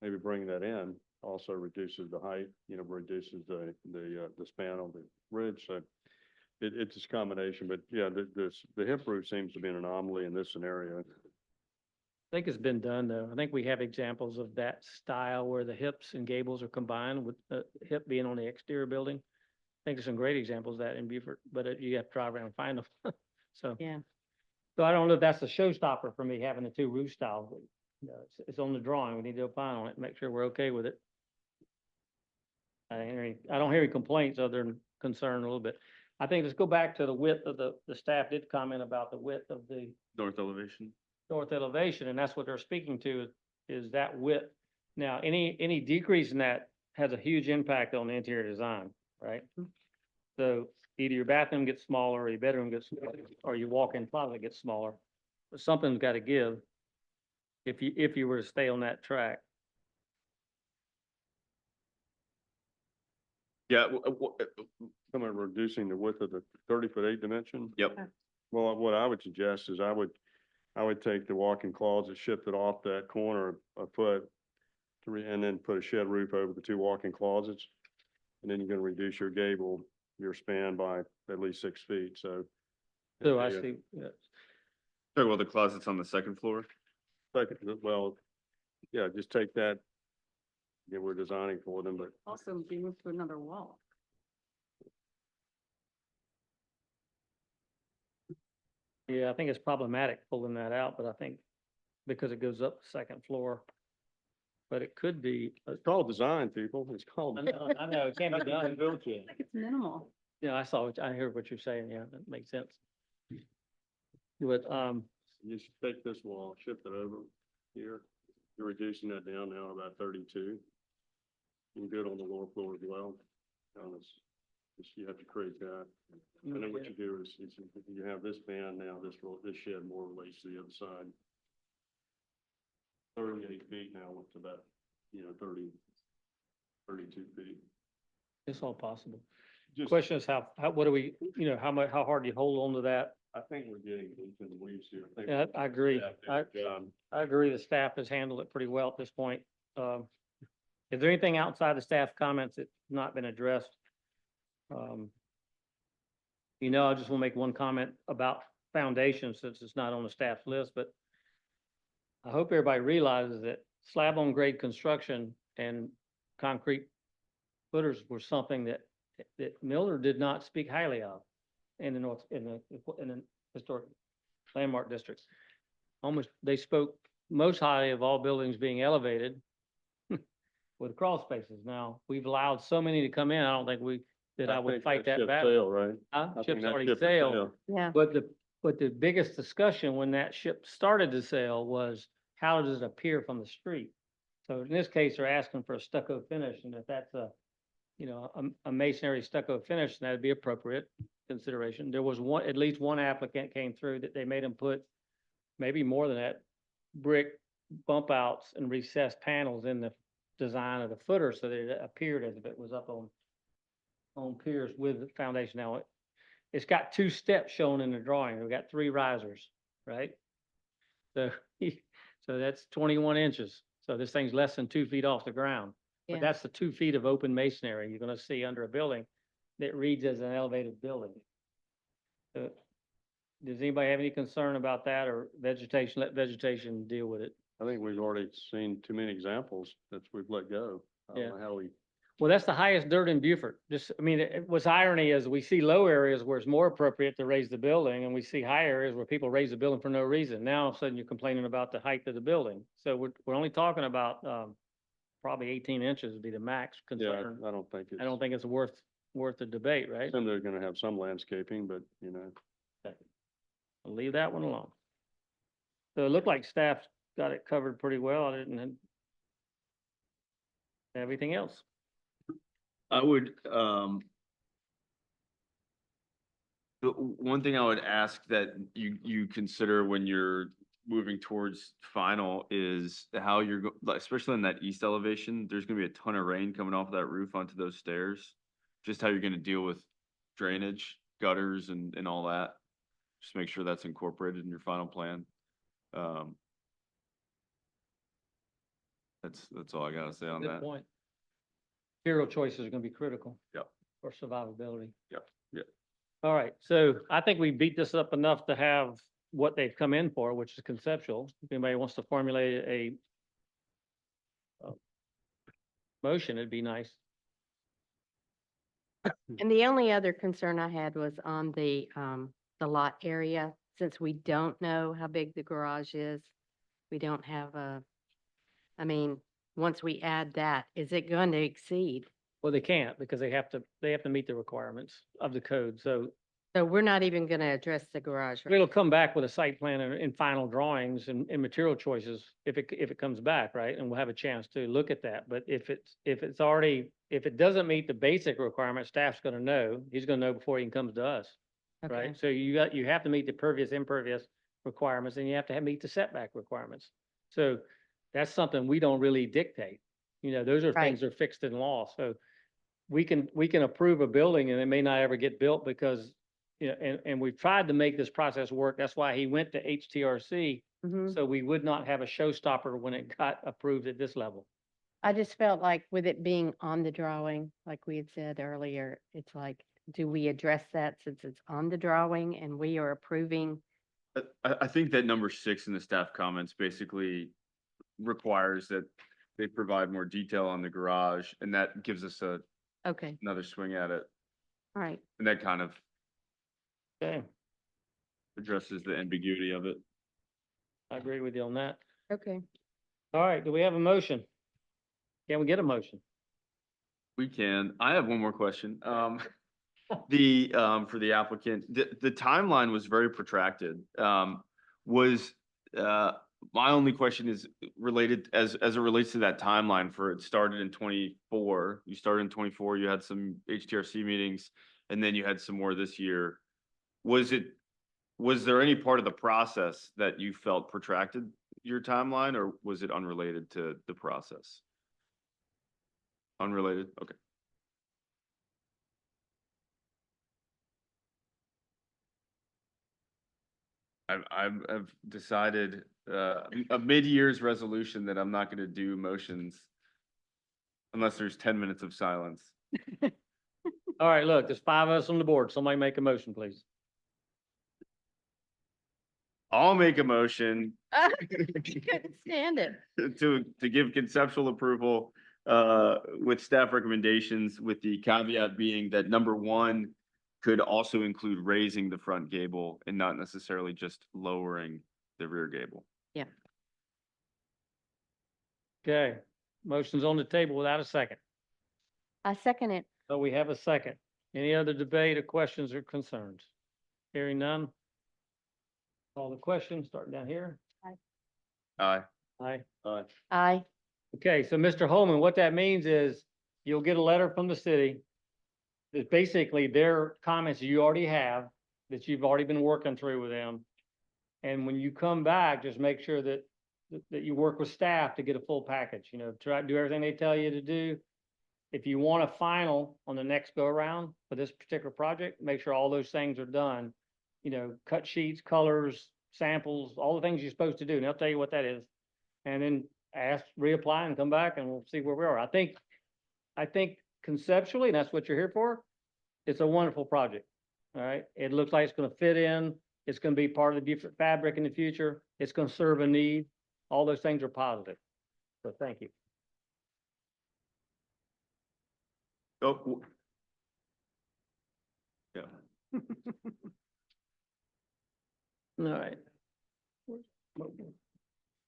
maybe bringing that in, also reduces the height, reduces the span on the ridge, so it's a combination, but yeah, the hip roof seems to be an anomaly in this scenario. I think it's been done, though. I think we have examples of that style where the hips and gables are combined with the hip being on the exterior building. I think there's some great examples of that in Beaufort, but you have to drive around and find them. So. Yeah. So I don't know if that's a showstopper for me, having the two roof styles, but, it's on the drawing. We need to opine on it, make sure we're okay with it. I don't hear any complaints other than concern a little bit. I think let's go back to the width of the staff did comment about the width of the north elevation. north elevation, and that's what they're speaking to, is that width. Now, any decrease in that has a huge impact on the interior design, right? So either your bathroom gets smaller, or your bedroom gets smaller, or your walk-in closet gets smaller. But something's got to give if you were to stay on that track. Yeah, Come on, reducing the width of the 30-foot 8 dimension. yep, Well, what I would suggest is I would take the walk-in closet, shift it off that corner a foot, and then put a shed roof over the two walk-in closets. And then you're gonna reduce your gable, your span by at least 6 feet, so. So I Yeah. see, yeah. talk about the closets on the second floor. Well, yeah, just take that. Yeah, we're designing for them, but Also be moved to another wall. Yeah, I think it's problematic pulling that out, but I think because it goes up the second floor. But it could be, it's called design, people. It's called. I know, it can't be done. Built yet. Like it's minimal. Yeah, I heard what you're saying. Yeah, that makes sense. But, You should take this wall, shift it over here. You're reducing that down now to about 32. You can do it on the lower floor as well. You have to create that. And then what you do is you have this band now, this shed more relates to the other side. 38 feet now, what's about, 32 feet. it's all possible. Just, Question is what do we, how hard do you hold on to that? I think we're getting into the weeds here. think Yeah, I agree. staff did a good job. I agree, the staff has handled it pretty well at this point. Is there anything outside the staff comments that's not been addressed? I just want to make one comment about foundation since it's not on the staff's list, but I hope everybody realizes that slab on grade construction and concrete footers were something that Miller did not speak highly of in the historic landmark districts. They spoke most highly of all buildings being elevated with crawl spaces. Now, we've allowed so many to come in, I don't think I would think fight that ship battle. sailed, right? Huh? I think Chips that already ship has sailed, Yeah. but But the biggest discussion when that ship started to sail was how does it appear from the street? So in this case, they're asking for a stucco finish, and if that's a, you know, a masonry stucco finish, that'd be appropriate consideration. There was one, at least one applicant came through that they made them put maybe more than that, brick bump outs and recessed panels in the design of the footer so that it appeared as if it was up on piers with the foundation. Now, it's got two steps shown in the drawing. We've got three risers, right? So, so that's 21 inches. So this thing's less than 2 feet off the ground. But Yeah. that's the 2 feet of open masonry you're gonna see under a building that reads as an elevated building. Does anybody have any concern about that, or vegetation, let vegetation deal with it? I think we've already seen too many examples that we've let go. I Yeah. don't know how we, Well, that's the highest dirt in Beaufort. Just, I mean, what's irony is we see low areas where it's more appropriate to raise the building, and we see high areas where people raise the building for no reason. Now, all of a sudden, you're complaining about the height of the building. So we're only talking about, probably 18 inches would be the max yeah, concern. I don't think it's. I don't think it's worth the debate, right? Assume they're gonna have some landscaping, but you know, I'll leave that one alone. So it looked like staff got it covered pretty well. I didn't have everything else. I would, the one thing I would ask that you consider when you're moving towards final is how you're, like, especially in that east elevation, there's gonna be a ton of rain coming off that roof onto those stairs. Just how you're gonna deal with drainage, gutters and all that. Just make sure that's incorporated in your final plan. That's all I gotta say on Good that. point. Material choices are gonna be critical. Yep. For survivability. Yep, yep. All right, so I think we beat this up enough to have what they've come in for, which is conceptual. If anybody wants to formulate a motion, it'd be nice. And the only other concern I had was on the lot area, since we don't know how big the garage is. We don't have I mean, once we add that, is it going to exceed? Well, they can't because they have to meet the requirements of the code. So So we're not even gonna address the garage. right? it'll come back with a site plan and final drawings and material choices if it comes back, right? And we'll have a chance to look at that. But if it doesn't meet the basic requirements, staff's gonna know. He's gonna know before he comes to us, Okay. right? So you have to meet the pervious, impervious requirements, and you have to meet the setback requirements. So that's something we don't really dictate. You know, those are Right. things that are fixed in law. So we can approve a building and it may not ever get built because, you know, and we've tried to make this process work. That's why he went to HTRC. Mhm. So we would not have a showstopper when it got approved at this level. I just felt like with it being on the drawing, like we had said earlier, it's like, do we address that since it's on the drawing and we are approving? I think that number 6 in the staff comments basically requires that they provide more detail on the garage, and that gives us Okay, another swing at it. all right. And that kind of Okay, addresses the ambiguity of it. I agree with you on that. Okay. All right, do we have a motion? Can we get a motion? We can. I have one more question. For the applicant, the timeline was very protracted. My only question is related as it relates to that timeline for it started in 24. You started in 24, you had some HTRC meetings, and then you had some more this year. Was there any part of the process that you felt protracted your timeline, or was it unrelated to the process? Unrelated? Okay. I've decided, a mid-years resolution that I'm not gonna do motions unless there's 10 minutes of silence. All right, look, there's 5 of us on the board. Somebody make a motion, please. I'll make a motion Couldn't stand it. to give conceptual approval, with staff recommendations, with the caveat being that number 1 could also include raising the front gable and not necessarily just lowering the rear gable. Yeah. Okay, motion's on the table without a second. I second it. So we have a second. Any other debate or questions or concerns? Hearing none? Call the question, starting down here. Aye. Aye. Aye. Okay, so Mr. Holman, what that means is you'll get a letter from the city. It's basically their comments you already have, that you've already been working through with them. And when you come back, just make sure that you work with staff to get a full package, you know, try to do everything they tell you to do. If you want a final on the next go around for this particular project, make sure all those things are done. You know, cut sheets, colors, samples, all the things you're supposed to do, and they'll tell you what that is. And then reapply and come back and we'll see where we are. I think conceptually, and that's what you're here for, it's a wonderful project. All right, it looks like it's gonna fit in, it's gonna be part of the different fabric in the future, it's gonna serve a need. All those things are positive. So thank you. Oh. Yeah. All right.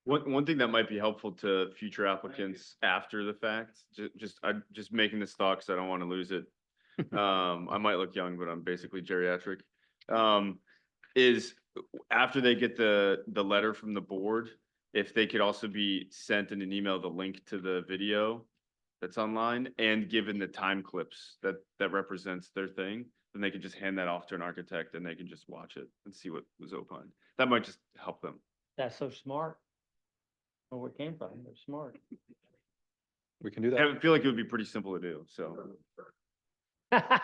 One thing that might be helpful to future applicants after the fact, I'm just making this thought because I don't want to lose it. I might look young, but I'm basically geriatric. Is after they get the letter from the board, if they could also be sent in an email, the link to the video that's online and given the time clips that represents their thing, then they could just hand that off to an architect and they can just watch it and see what was opined. That might just help them. That's so smart. Where it came from, they're smart. We can do I that. feel like it would be pretty simple to do, so. Add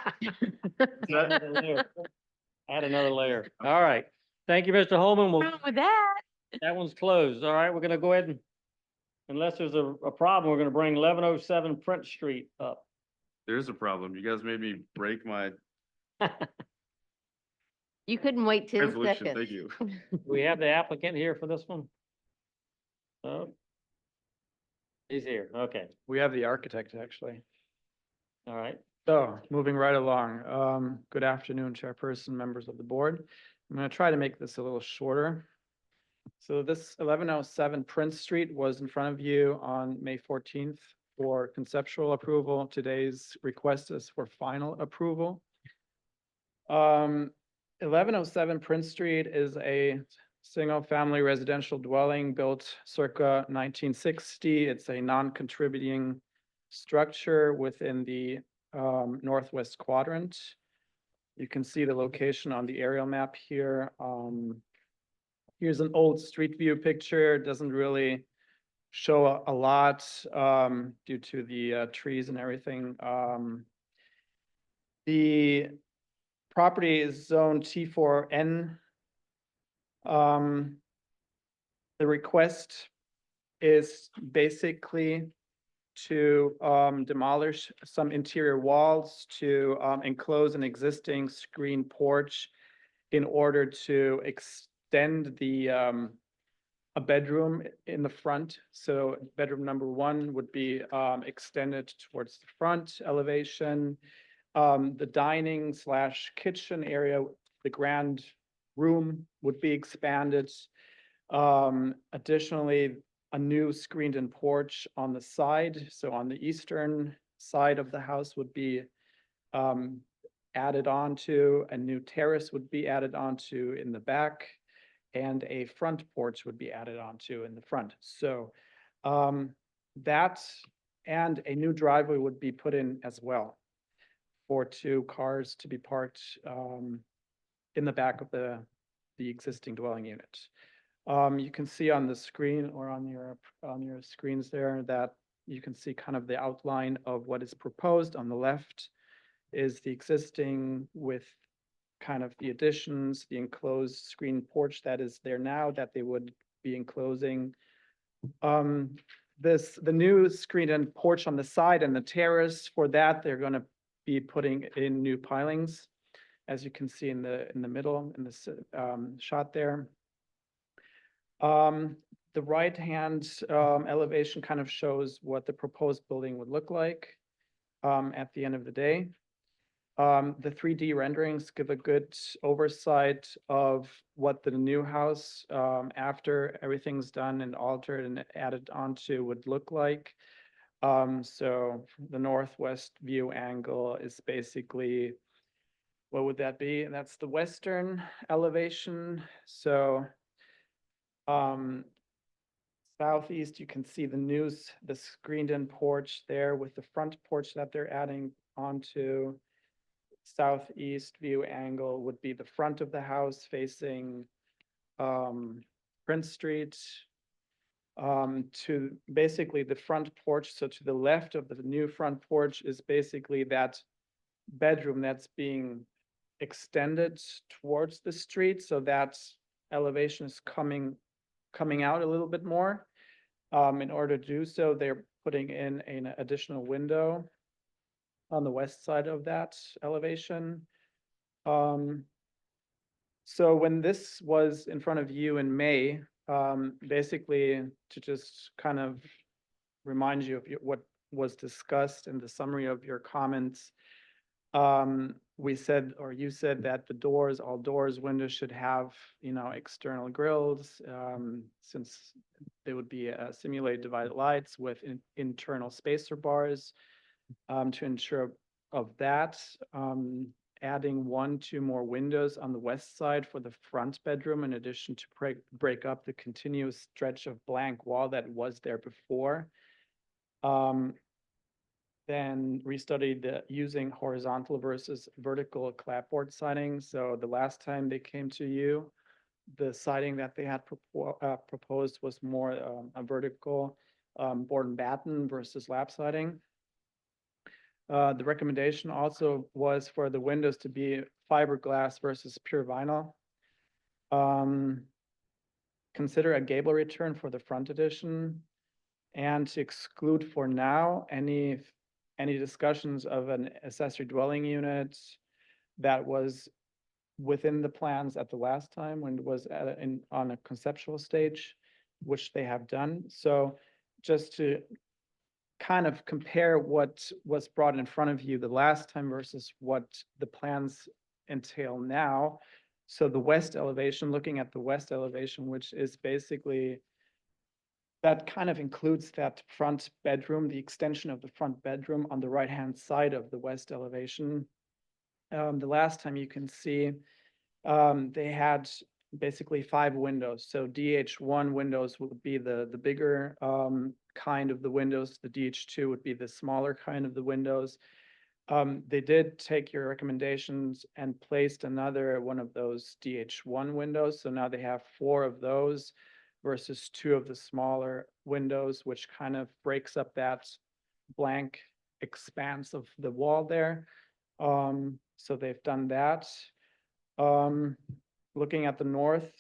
another layer. Add another layer. All right. Thank you, Mr. Holman. What's wrong with that? That one's closed. All right, we're gonna go ahead and, unless there's a problem, we're gonna bring 1107 Prince Street up. There's a problem. You guys made me break my You couldn't wait 10 resolution. seconds. Thank you. We have the applicant here for this one. Oh. He's here. Okay. We have the architect, actually. All right. So, moving right along, good afternoon, Chairperson, members of the board. I'm gonna try to make this a little shorter. So this 1107 Prince Street was in front of you on May 14th for conceptual approval. Today's request is for final approval. 1107 Prince Street is a single-family residential dwelling built circa 1960. It's a non-contributing structure within the northwest quadrant. You can see the location on the aerial map here. Here's an old street view picture. It doesn't really show a lot due to the trees and everything. The property is zone T4N. The request is basically to demolish some interior walls to enclose an existing screen porch in order to extend the a bedroom in the front. So bedroom number 1 would be extended towards the front elevation. The dining / kitchen area, the grand room would be expanded. Additionally, a new screened-in porch on the side. So on the eastern side of the house would be added onto, a new terrace would be added onto in the back, and a front porch would be added onto in the front. So that and a new driveway would be put in as well for 2 cars to be parked in the back of the existing dwelling unit. You can see on the screen or on your screens there that you can see kind of the outline of what is proposed. On the left is the existing with kind of the additions, the enclosed screen porch that is there now that they would be enclosing. The new screened-in porch on the side and the terrace, for that, they're going to be putting in new pilings, as you can see in the middle in this shot there. The right-hand elevation kind of shows what the proposed building would look like at the end of the day. The 3D renderings give a good oversight of what the new house, after everything's done and altered and added onto, would look like. So the northwest view angle is basically what would that be? And that's the western elevation. So southeast, you can see the screened in porch there with the front porch that they're adding onto. Southeast view angle would be the front of the house facing Prince Street. To basically the front porch, so to the left of the new front porch is basically that bedroom that's being extended towards the street, so that elevation is coming out a little bit more. In order to do so, they're putting in an additional window on the west side of that elevation. So when this was in front of you in May, basically to just kind of remind you of what was discussed in the summary of your comments, we said, or you said that all doors, windows should have, external grills, since they would be simulated divided lights with internal spacer bars, to ensure of that. Adding 1-2 more windows on the west side for the front bedroom, in addition to break up the continuous stretch of blank wall that was there before. Then restudied using horizontal versus vertical clapboard siding. So the last time they came to you, the siding that they had proposed was more a vertical board and batten versus lap siding. The recommendation also was for the windows to be fiberglass versus pure vinyl. Consider a gable return for the front addition, and to exclude for now any discussions of an accessory dwelling unit that was within the plans at the last time when it was on a conceptual stage, which they have done. So just to kind of compare what was brought in front of you the last time versus what the plans entail now. So the west elevation, looking at the west elevation, which is basically, that kind of includes that front bedroom, the extension of the front bedroom on the right-hand side of the west elevation. The last time you can see, they had basically 5 windows. So DH1 windows would be the bigger kind of the windows. The DH2 would be the smaller kind of the windows. They did take your recommendations and placed another one of those DH1 windows. So now they have 4 of those versus 2 of the smaller windows, which kind of breaks up that blank expanse of the wall there. So they've done that. Looking at the north,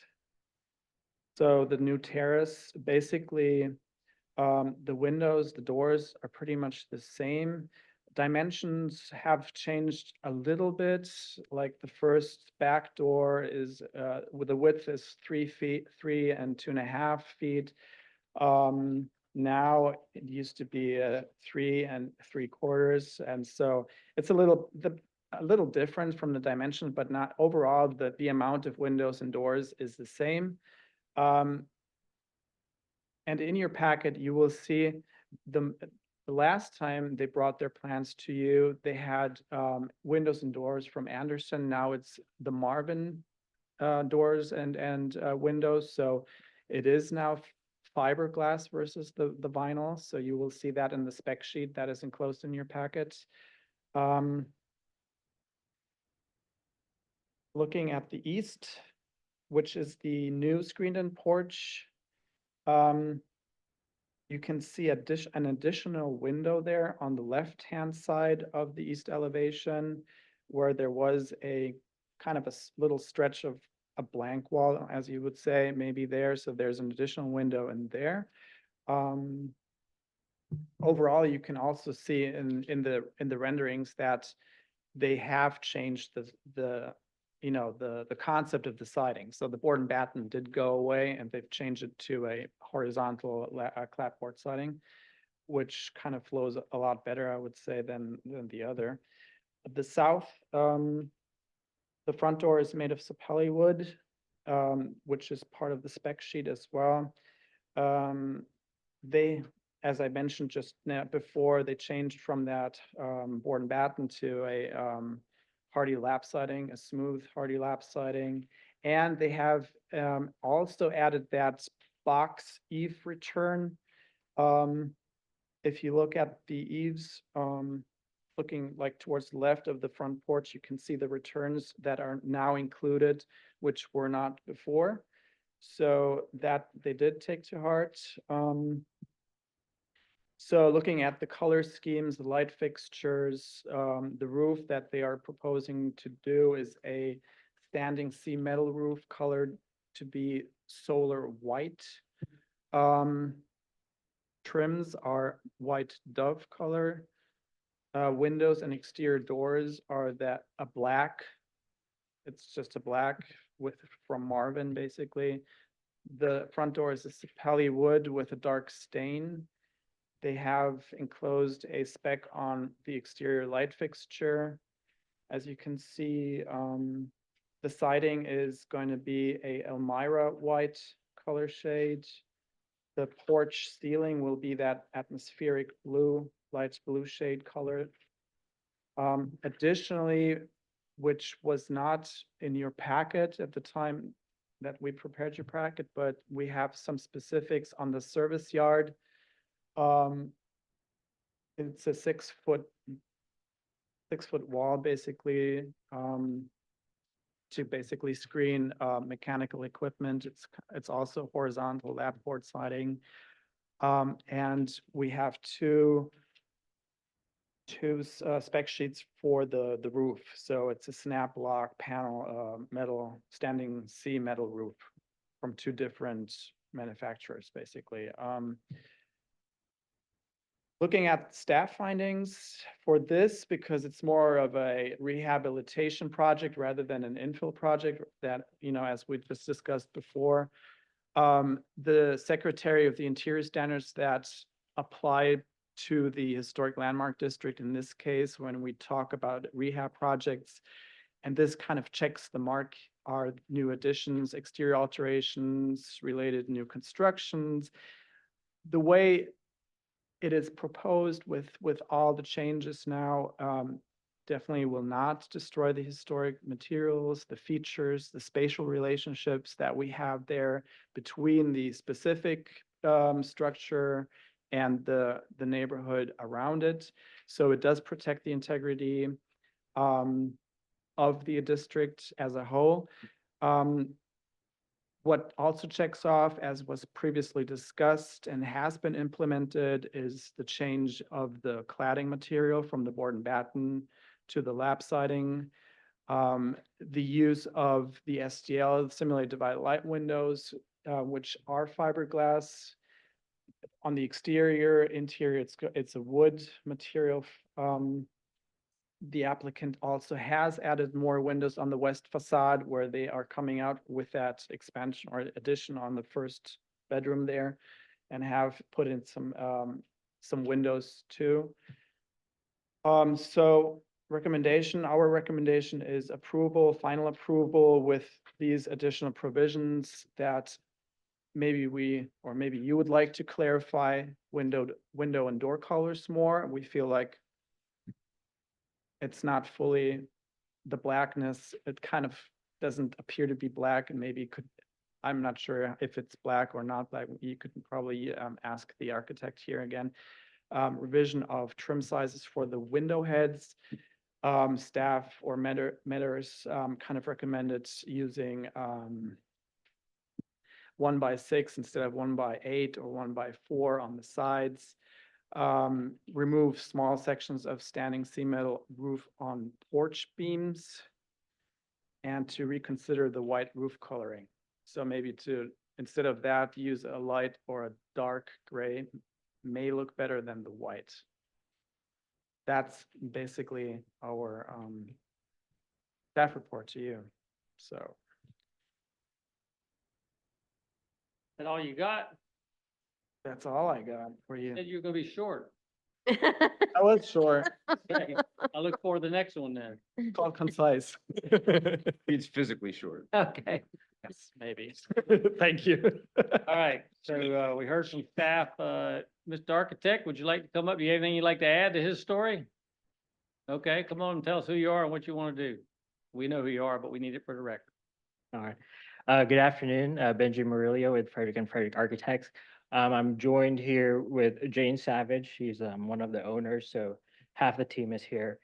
so the new terrace, basically, the windows, the doors are pretty much the same. Dimensions have changed a little bit, like the first back door is, with the width is 3 feet, 3 and 2.5 feet. Now it used to be 3 3/4, and so it's a little different from the dimensions, but not overall, the amount of windows and doors is the same. And in your packet, you will see the last time they brought their plans to you, they had windows and doors from Anderson. Now it's the Marvin doors and windows. So it is now fiberglass versus the vinyl. So you will see that in the spec sheet that is enclosed in your packet. Looking at the east, which is the new screened-in porch, you can see an additional window there on the left-hand side of the east elevation, where there was a kind of a little stretch of a blank wall, as you would say, maybe there. So there's an additional window in there. Overall, you can also see in the renderings that they have changed the concept of the siding. So the board and batten did go away, and they've changed it to a horizontal clapboard siding, which kind of flows a lot better, I would say, than the other. The south, the front door is made of sapelli wood, which is part of the spec sheet as well. They, as I mentioned just now before, they changed from that board and batten to a hardy lap siding, a smooth hardy lap siding. And they have also added that box eave return. If you look at the eaves, looking like towards the left of the front porch, you can see the returns that are now included, which were not before. So that they did take to heart. So looking at the color schemes, the light fixtures, the roof that they are proposing to do is a standing sea metal roof colored to be solar white. Trims are white dove color. Windows and exterior doors are a black. It's just a black from Marvin, basically. The front door is a sapelli wood with a dark stain. They have enclosed a spec on the exterior light fixture. As you can see, the siding is going to be a Elmira white color shade. The porch ceiling will be that atmospheric blue, light blue shade color. Additionally, which was not in your packet at the time that we prepared your packet, but we have some specifics on the service yard. It's a 6-foot wall, basically, to basically screen mechanical equipment. It's also horizontal lap port siding. And we have two spec sheets for the roof. So it's a snap lock panel, metal, standing sea metal roof from 2 different manufacturers, basically. Looking at staff findings for this, because it's more of a rehabilitation project rather than an infill project that, as we just discussed before, the Secretary of the Interior standards that apply to the Historic Landmark District in this case, when we talk about rehab projects, and this kind of checks the mark, are new additions, exterior alterations, related new constructions. The way it is proposed with all the changes now, definitely will not destroy the historic materials, the features, the spatial relationships that we have there between the specific structure and the neighborhood around it. So it does protect the integrity of the district as a whole. What also checks off, as was previously discussed and has been implemented, is the change of the cladding material from the board and batten to the lap siding. The use of the SDL, simulated divided light windows, which are fiberglass. On the interior, it's a wood material. The applicant also has added more windows on the west facade where they are coming out with that expansion or addition on the first bedroom there, and have put in some windows too. So our recommendation is approval, final approval with these additional provisions that maybe maybe you would like to clarify window and door colors more. We feel like it's not fully the blackness. It kind of doesn't appear to be black, and maybe I'm not sure if it's black or not black. You could probably ask the architect here again. Revision of trim sizes for the window heads. Staff or matters kind of recommended using 1x6 instead of 1x8 or 1x4 on the sides. Remove small sections of standing sea metal roof on porch beams, and to reconsider the white roof coloring. So maybe instead of that, use a light or a dark gray, may look better than the white. That's basically our staff report to you. So. That all you got? That's all I got for you. Said you're gonna be short. I was short, Okay, I look forward to the next one then. all concise. He's physically short. Okay. Yes, maybe. Thank you. All right, so we heard from staff. Mr. Architect, would you like to come up? Do you have anything you'd like to add to his story? Okay, come on and tell us who you are and what you want to do. We know who you are, but we need it for the record. All right. Good afternoon, Benjamin Murillo with Frederick and Frederick Architects. I'm joined here with Jane Savage. She's one of the owners, so half the team is here.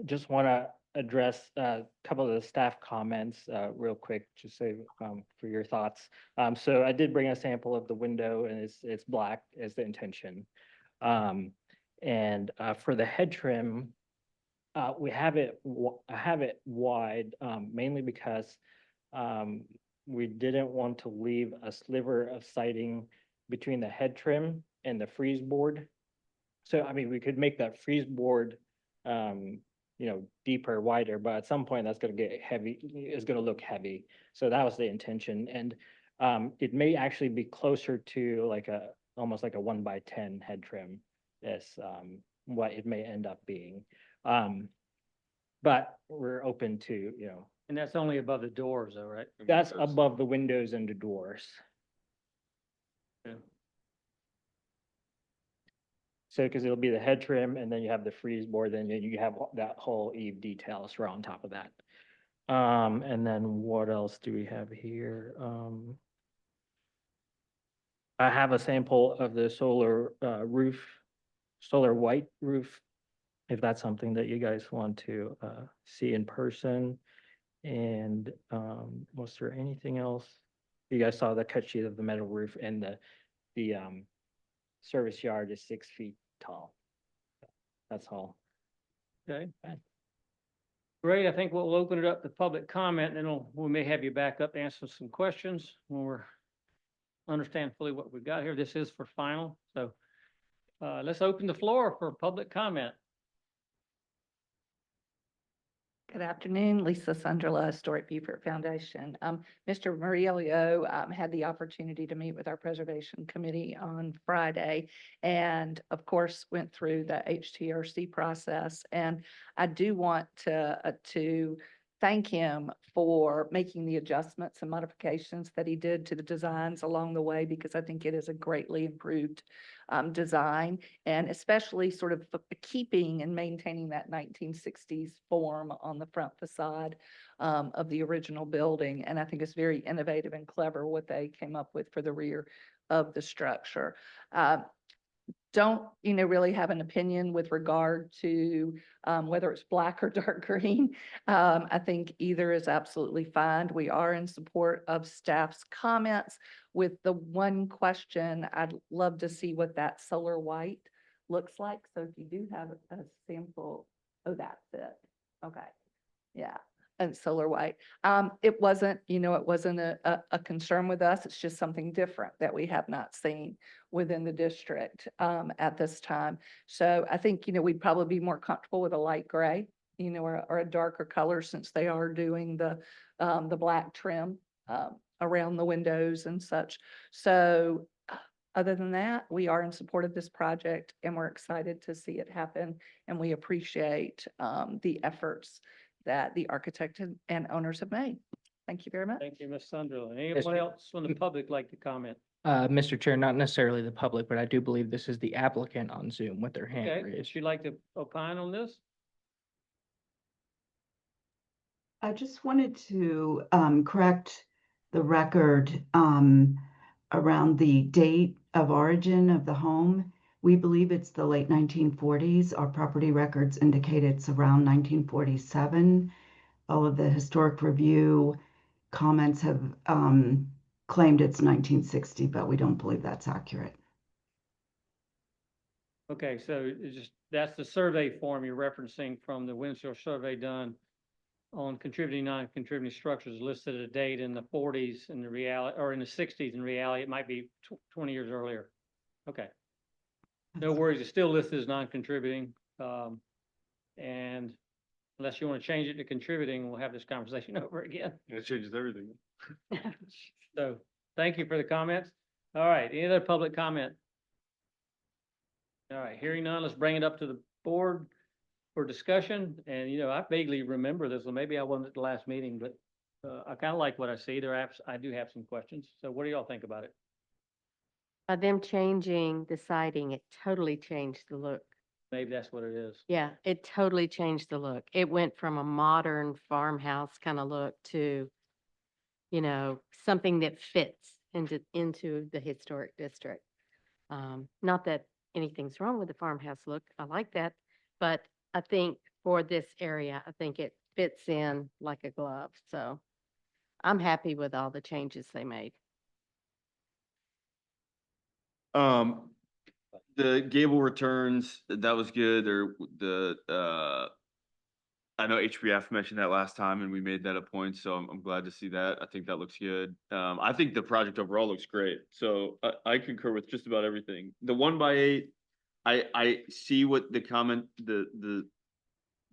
Just want to address a couple of the staff comments real quick, just so for your thoughts. So I did bring a sample of the window, and it's black as the intention. And for the head trim, we have it, I have it wide, mainly because we didn't want to leave a sliver of siding between the head trim and the freeze board. So, I mean, we could make that freeze board, deeper, wider, but at some point that's gonna get heavy, it's gonna look heavy. So that was the intention. And it may actually be closer to like almost like a 1x10 head trim is what it may end up being. But we're open to, And that's only above the doors though, right? that's above the windows and the doors. Yeah. So, because it'll be the head trim and then you have the freeze board, then you have that whole eave details right on top of that. And then what else do we have here? I have a sample of the solar roof, solar white roof, if that's something that you guys want to see in person. And was there anything else? You guys saw the cut sheet of the metal roof, and the service yard is 6 feet tall. That's all. Okay. Fine. Great. I think we'll open it up to public comment, and then we may have you back up to answer some questions when we're understand fully what we've got here. This is for final, so let's open the floor for public comment. Good afternoon, Lisa Sunderla, Historic Beaufort Foundation. Mr. Murillo had the opportunity to meet with our Preservation Committee on Friday, and of course, went through the HTRC process. And I do want to thank him for making the adjustments and modifications that he did to the designs along the way, because I think it is a greatly improved design, and especially sort of keeping and maintaining that 1960s form on the front facade of the original building. And I think it's very innovative and clever what they came up with for the rear of the structure. Don't, really have an opinion with regard to whether it's black or dark green. I think either is absolutely fine. We are in support of staff's comments. With the one question, I'd love to see what that solar white looks like. So if you do have a sample, oh, that's it. Okay. Yeah. And solar white. It wasn't, it wasn't a concern with us. It's just something different that we have not seen within the district at this time. So I think, we'd probably be more comfortable with a light gray, or a darker color, since they are doing the black trim around the windows and such. So other than that, we are in support of this project, and we're excited to see it happen. And we appreciate the efforts that the architect and owners have made. Thank you very much. Thank you, Ms. Sunderland. Anyone else from the public like to comment? Mr. Chair, not necessarily the public, but I do believe this is the applicant on Zoom with their hand Okay, raised. would you like to opine on this? I just wanted to correct the record around the date of origin of the home. We believe it's the late 1940s. Our property records indicate it's around 1947. All of the historic review comments have claimed it's 1960, but we don't believe that's accurate. Okay, so it's just, that's the survey form you're referencing from the Windsor survey done on contributing, non-contributing structures, listed a date in the 40s, in the reality, or in the 60s. In reality, it might be 20 years earlier. Okay. No worries, it's still listed as non-contributing. And unless you want to change it to contributing, we'll have this conversation over again. It changes everything. So, thank you for the comments. All right, any other public comment? All right, hearing none, let's bring it up to the board for discussion. And, I vaguely remember this, so maybe I wasn't at the last meeting, but I kind of like what I see. I do have some questions. So what do y'all think about it? By them changing the siding, it totally changed the look Maybe that's what it is. Yeah, it totally changed the look. It went from a modern farmhouse kind of look to, something that fits into the historic district. Not that anything's wrong with the farmhouse look. I like that. But I think for this area, I think it fits in like a glove. So I'm happy with all the changes they made. The gable returns, that was good, or I know HBF mentioned that last time and we made that a point, so I'm glad to see that. I think that looks good. I think the project overall looks great, so I concur with just about everything. The 1x8, I see what the comment, the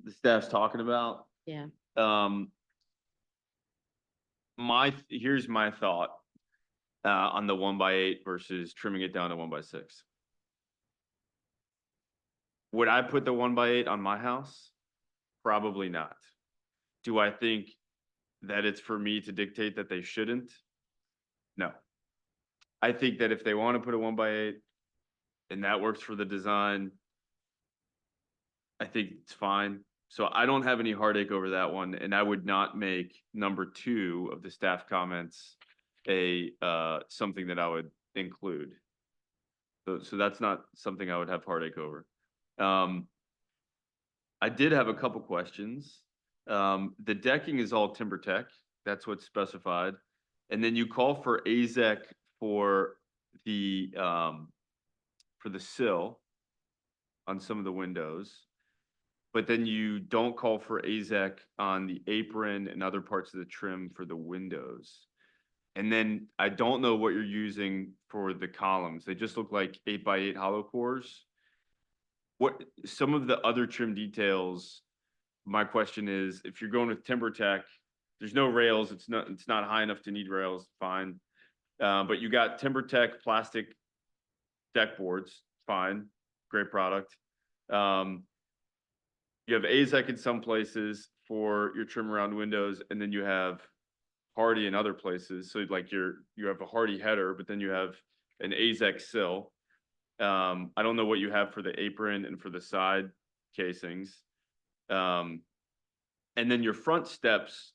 staff's talking about. Yeah. Here's my thought on the 1x8 versus trimming it down to 1x6. Would I put the 1x8 on my house? Probably not. Do I think that it's for me to dictate that they shouldn't? No. I think that if they want to put a 1x8 and that works for the design, I think it's fine. So I don't have any heartache over that one, and I would not make number 2 of the staff comments something that I would include. So that's not something I would have heartache over. I did have a couple questions. The decking is all TimberTech. That's what's specified. And then you call for AZEK for the sill on some of the windows. But then you don't call for AZEK on the apron and other parts of the trim for the windows. And then I don't know what you're using for the columns. They just look like 8x8 hollow cores. What some of the other trim details, my question is, if you're going with TimberTech, there's no rails, it's not high enough to need rails, fine. But you got TimberTech plastic deck boards, fine, great product. You have AZEK in some places for your trim around windows, and then you have Hardy in other places. So like you have a Hardy header, but then you have an AZEK sill. I don't know what you have for the apron and for the side casings. And then your front steps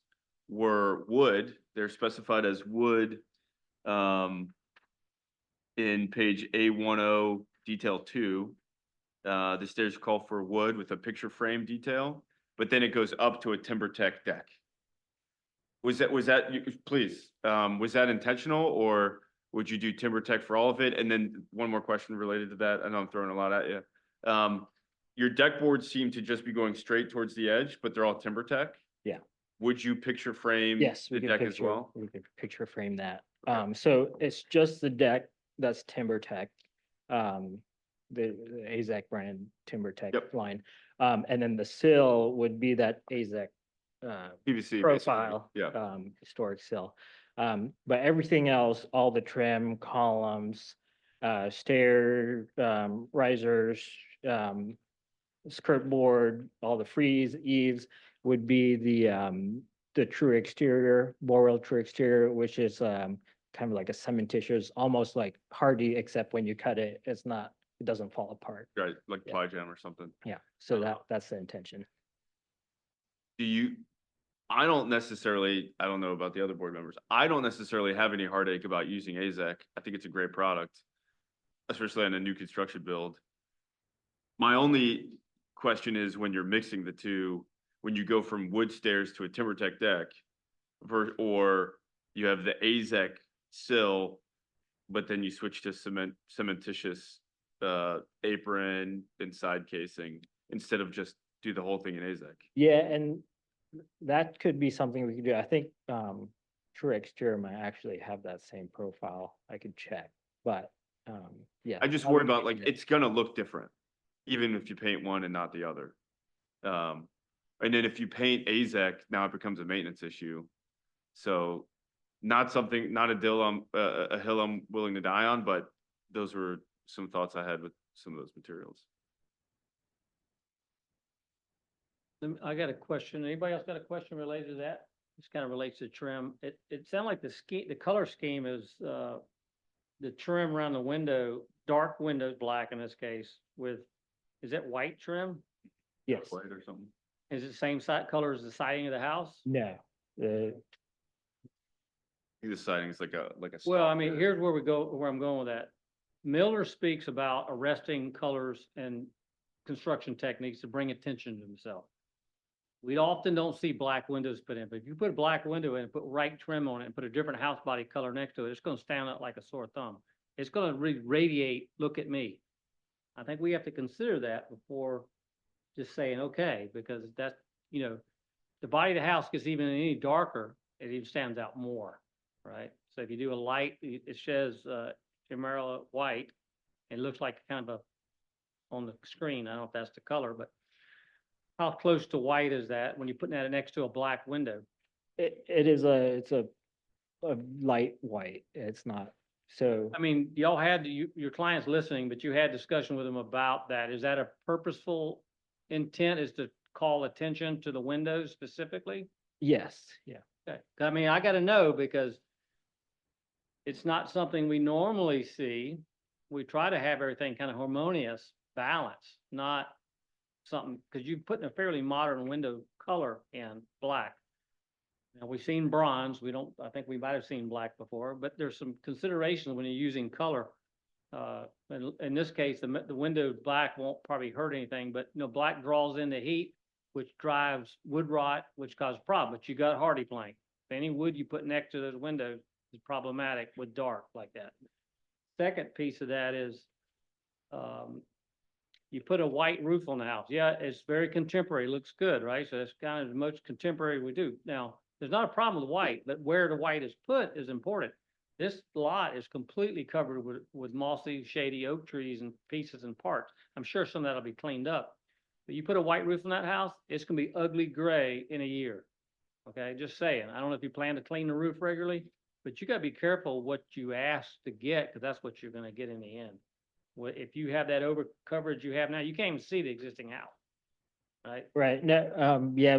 were wood. They're specified as wood in page A10 detail 2. The stairs call for wood with a picture frame detail, but then it goes up to a TimberTech deck. Was that please, was that intentional, or would you do TimberTech for all of it? And then one more question related to that. I know I'm throwing a lot at you. Your deck boards seem to just be going straight towards the edge, but they're all TimberTech. Yeah. Would you picture frame Yes, the we can deck as picture, well? we can picture frame that. Okay. So it's just the deck that's TimberTech. The AZEK brand TimberTech Yep. line. And then the sill would be that AZEK PVC profile, basically. Yeah. historic sill. But everything else, all the trim, columns, stair, risers, skirt board, all the frieze, eaves would be the true exterior, Boreal true exterior, which is kind of like a cementitious, almost like Hardy, except when you cut it, it doesn't fall apart. Right, like Yeah. ply jam or something. Yeah, so that's the intention. I don't know about the other board members. I don't necessarily have any heartache about using AZEK. I think it's a great product, especially on a new construction build. My only question is when you're mixing the two, when you go from wood stairs to a TimberTech deck, or you have the AZEK sill, but then you switch to cementitious apron and side casing instead of just do the whole thing in AZEK. Yeah, and that could be something we could do. I think true exterior might actually have that same profile. I could check, but yeah. I just worry about it's gonna look different, even if you paint one and not the other. And then if you paint AZEK, now it becomes a maintenance issue. So not a hill I'm willing to die on, but those were some thoughts I had with some of those materials. I got a question. Anybody else got a question related to that? This kind of relates to trim. It sounded like the color scheme is, the trim around the window, dark window black in this case, with is that white trim? Yes, White or something. Is it same color as the siding of the house? no, the, I think the siding is like a Well, I mean, softer- here's where I'm going with that. Miller speaks about arresting colors and construction techniques to bring attention to themselves. We often don't see black windows put in, but if you put a black window in and put white trim on it and put a different house body color next to it, it's gonna stand out like a sore thumb. It's gonna radiate, look at me. I think we have to consider that before just saying, okay, because that's, you know, the body of the house gets even any darker, it even stands out more, right? So if you do a light, it says, emerald white, it looks like kind of a, on the screen, I don't know if that's the color, but how close to white is that when you're putting that next to a black window? it is it's a light white. It's not, so, I mean, y'all had, your client's listening, but you had discussion with them about that. Is that a purposeful intent, is to call attention to the windows specifically? yes, yeah. Okay, I mean, I gotta know because it's not something we normally see. We try to have everything kind of harmonious, balanced, not something, because you're putting a fairly modern window color in black. Now, we've seen bronze, I think we might have seen black before, but there's some considerations when you're using color. In this case, the window black won't probably hurt anything, but you know, black draws in the heat, which drives wood rot, which causes problem, but you got hardy plank. Any wood you put next to those windows is problematic with dark like that. Second piece of that is, you put a white roof on the house. Yeah, it's very contemporary, looks good, right? So that's kind of the most contemporary we do. Now, there's not a problem with white, but where the white is put is important. This lot is completely covered with mossy, shady oak trees and pieces and parts. I'm sure some of that'll be cleaned up. But you put a white roof on that house, it's gonna be ugly gray in a year. Okay, just saying. I don't know if you plan to clean the roof regularly, but you gotta be careful what you ask to get, because that's what you're gonna get in the end. If you have that over coverage you have now, you can't even see the existing house, right? Right, no, yeah,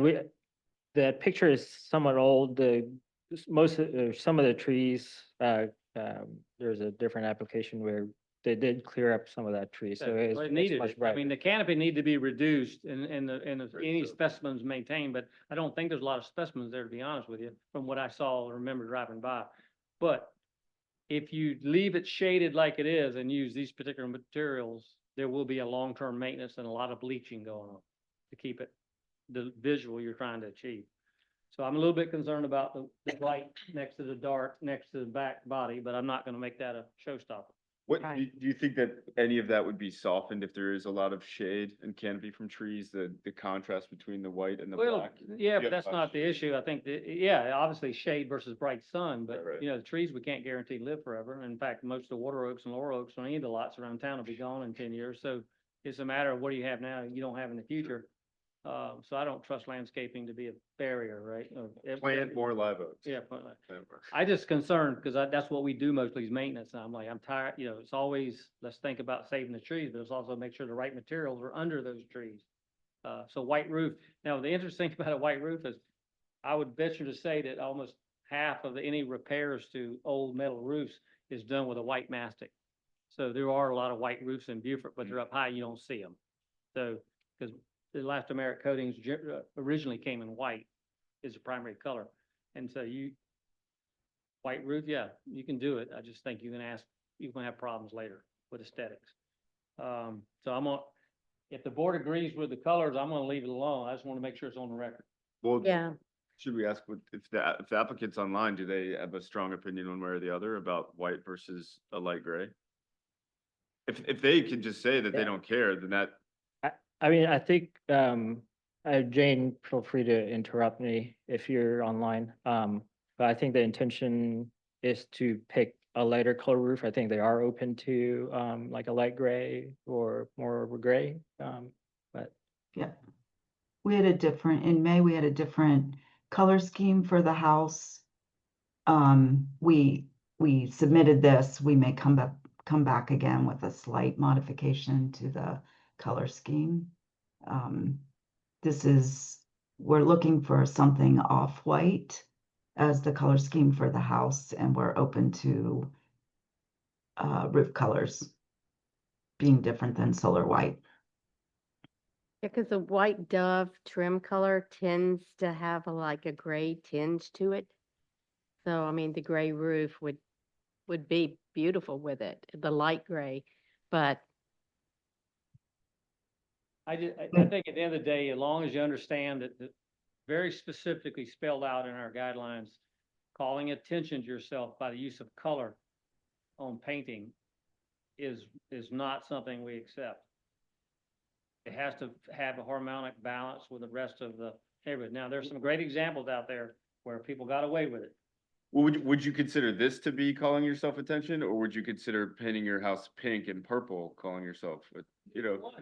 the picture is somewhat old, some of the trees, there's a different application where they did clear up some of that tree, so Well, it it's needed much it. I brighter. mean, the canopy need to be reduced and any so. specimens maintained, but I don't think there's a lot of specimens there, to be honest with you, from what I saw or remember driving by. But if you leave it shaded like it is and use these particular materials, there will be a long-term maintenance and a lot of bleaching going on to keep it the visual you're trying to achieve. So I'm a little bit concerned about the light next to the dark, next to the back body, but I'm not gonna make that a showstopper. What, Right. do you think that any of that would be softened if there is a lot of shade and canopy from trees, the contrast between the white and the Well, black? yeah, but Yeah, that's about not the shade. issue. I think yeah, obviously shade versus bright sun, but Right, right. you know, the trees we can't guarantee live forever. In fact, most of the water oaks and laurel oaks on any of the lots around town will be gone in 10 years. So it's a matter of what do you have now, you don't have in the future. So I don't trust landscaping to be a barrier, right? Plant more live oaks. Yeah, Plant more. I just concerned because that's what we do mostly is maintenance. And I'm like, I'm tired, you know, it's always, let's think about saving the trees, but it's also make sure the right materials are under those trees. So white roof. Now, the interesting thing about a white roof is I would venture to say that almost half of any repairs to old metal roofs is done with a white mastic. So there are a lot of white roofs in Beaufort, but they're up high, you don't see them. So, because the elastomeric coatings originally came in white is the primary color. And so white roof, yeah, you can do it. I just think you're gonna have problems later with aesthetics. So if the board agrees with the colors, I'm gonna leave it alone. I just want to make sure it's on the record. Well, Yeah, should we ask if the applicant's online, do they have a strong opinion one way or the other about white versus a light gray? If they can just say that they Yeah. don't care, then that, I mean, I think, Jane, feel free to interrupt me if you're online. But I think the intention is to pick a lighter color roof. I think they are open to, like a light gray or more of a gray. But Yeah. In May, we had a different color scheme for the house. We submitted this, we may come back again with a slight modification to the color scheme. We're looking for something off-white as the color scheme for the house, and we're open to roof colors being different than solar white. Yeah, because the white dove trim color tends to have like a gray tinge to it. So, I mean, the gray roof would be beautiful with it, the light gray, but I think at the end of the day, as long as you understand that very specifically spelled out in our guidelines, calling attention to yourself by the use of color on painting is not something we accept. It has to have a harmonic balance with the rest of the neighborhood. Now, there's some great examples out there where people got away with it. Well, would you consider this to be calling yourself attention, or would you consider painting your house pink and purple, calling yourself, you know,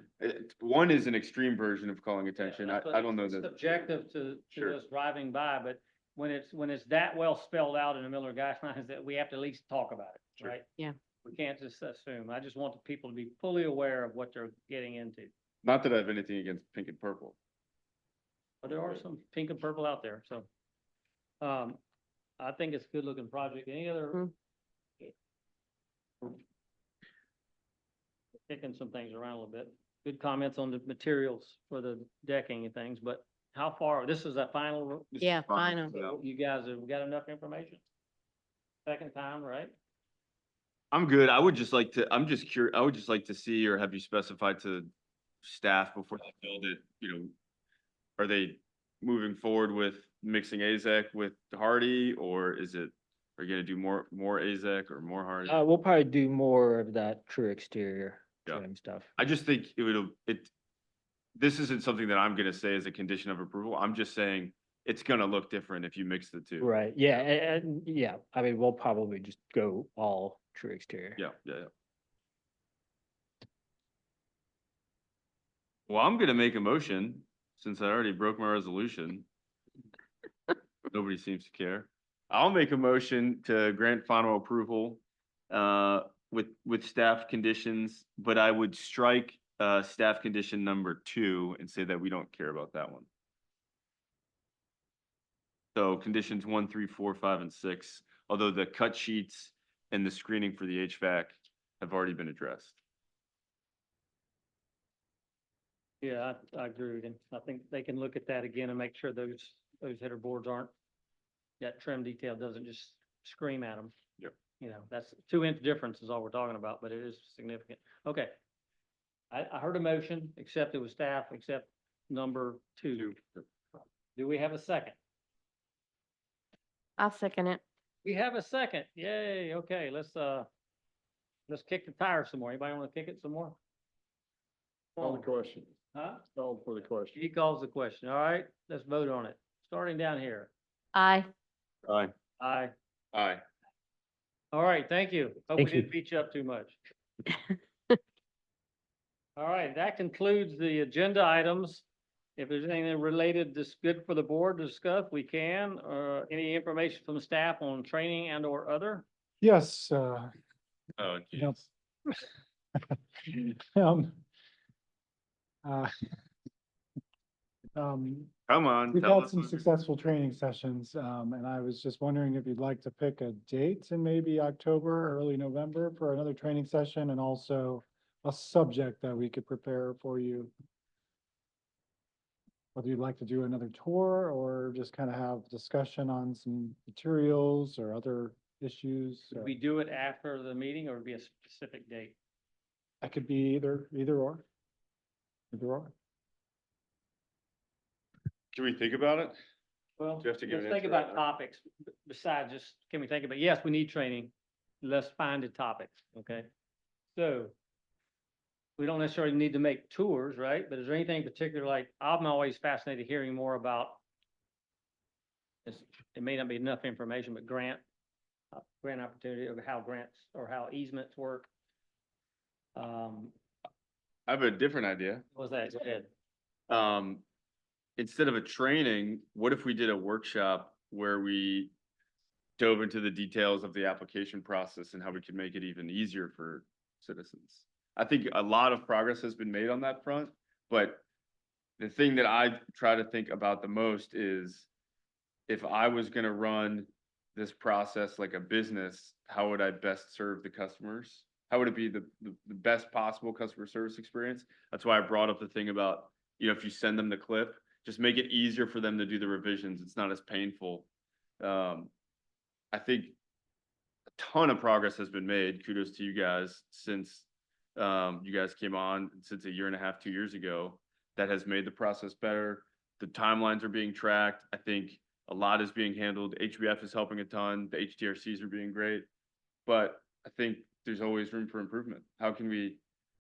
one is an extreme version of calling attention. That's what- I don't know it's that. subjective to Sure. us driving by, but when it's that well spelled out in the Miller guidelines that we have to at least talk about it, Sure. right? Yeah. We can't just assume. I just want the people to be fully aware of what they're getting into. Not that I have anything against pink and purple. But there are some pink and purple out there, so. I think it's a good looking project. Any other? Kicking some things around a little bit. Good comments on the materials for the decking and things, but how far, this is a final? This is Yeah, fine. final. You guys have got enough information? Second time, right? I'm good. I would just like to, I'm just curious, I would just like to see, or have you specified to staff before they build it, you know, are they moving forward with mixing AZEK with Hardy, or is it, are you gonna do more AZEK or more Hardy? We'll probably do more of that true exterior Yeah. trim stuff. I just think this isn't something that I'm gonna say as a condition of approval. I'm just saying it's gonna look different if you mix the two. Right, yeah, and yeah, I mean, we'll probably just go all true exterior. Yeah. Well, I'm gonna make a motion, since I already broke my resolution. Nobody seems to care. I'll make a motion to grant final approval, with staff conditions, but I would strike, staff condition number 2 and say that we don't care about that one. So conditions 1, 3, 4, 5, and 6, although the cut sheets and the screening for the HVAC have already been addressed. Yeah, I agree with him. I think they can look at that again and make sure those header boards aren't, that trim detail doesn't just scream at them. Yep. You know, that's 2-inch difference is all we're talking about, but it is significant. Okay. I heard a motion, accepted with staff, except number 2. Do we have a second? I'll second it. We have a second. Yay. Okay, let's kick the tire some more. Anybody want to kick it some more? Call the question. Huh? Call for the question. He calls the question. All right, let's vote on it. Starting down here. Aye. Aye. Aye. Aye. All right, thank you. Hope we Thank you. didn't beat you up too much. All right, that concludes the agenda items. If there's anything related that's good for the board to discuss, we can. Any information from the staff on training and or other? Yes, Oh, Yep. geez. um, Come on. we've tell had us some what- successful training sessions, and I was just wondering if you'd like to pick a date in maybe October, early November for another training session, and also a subject that we could prepare for you. Whether you'd like to do another tour or just kind of have discussion on some materials or other issues. Would we do it after the meeting or would it be a specific date? That could be either or. Either or. Can we think about it? Well, Do you have to give let's an think answer right about now? topics besides just, can we think about, yes, we need training. Let's find the topics, okay? So we don't necessarily need to make tours, right? But is there anything particular, like, I'm always fascinated hearing more about, it may not be enough information, but grant opportunity, or how grants, or how easements work. I have a different idea. What was that? Go ahead. Instead of a training, what if we did a workshop where we dove into the details of the application process and how we could make it even easier for citizens? I think a lot of progress has been made on that front, but the thing that I try to think about the most is if I was gonna run this process like a business, how would I best serve the customers? How would it be the best possible customer service experience? That's why I brought up the thing about if you send them the clip, just make it easier for them to do the revisions. It's not as painful. I think a ton of progress has been made. Kudos to you guys since you guys came on, since a year and a half, 2 years ago. That has made the process better. The timelines are being tracked. I think a lot is being handled. HBF is helping a ton. The HTRCs are being great. But I think there's always room for improvement. How can we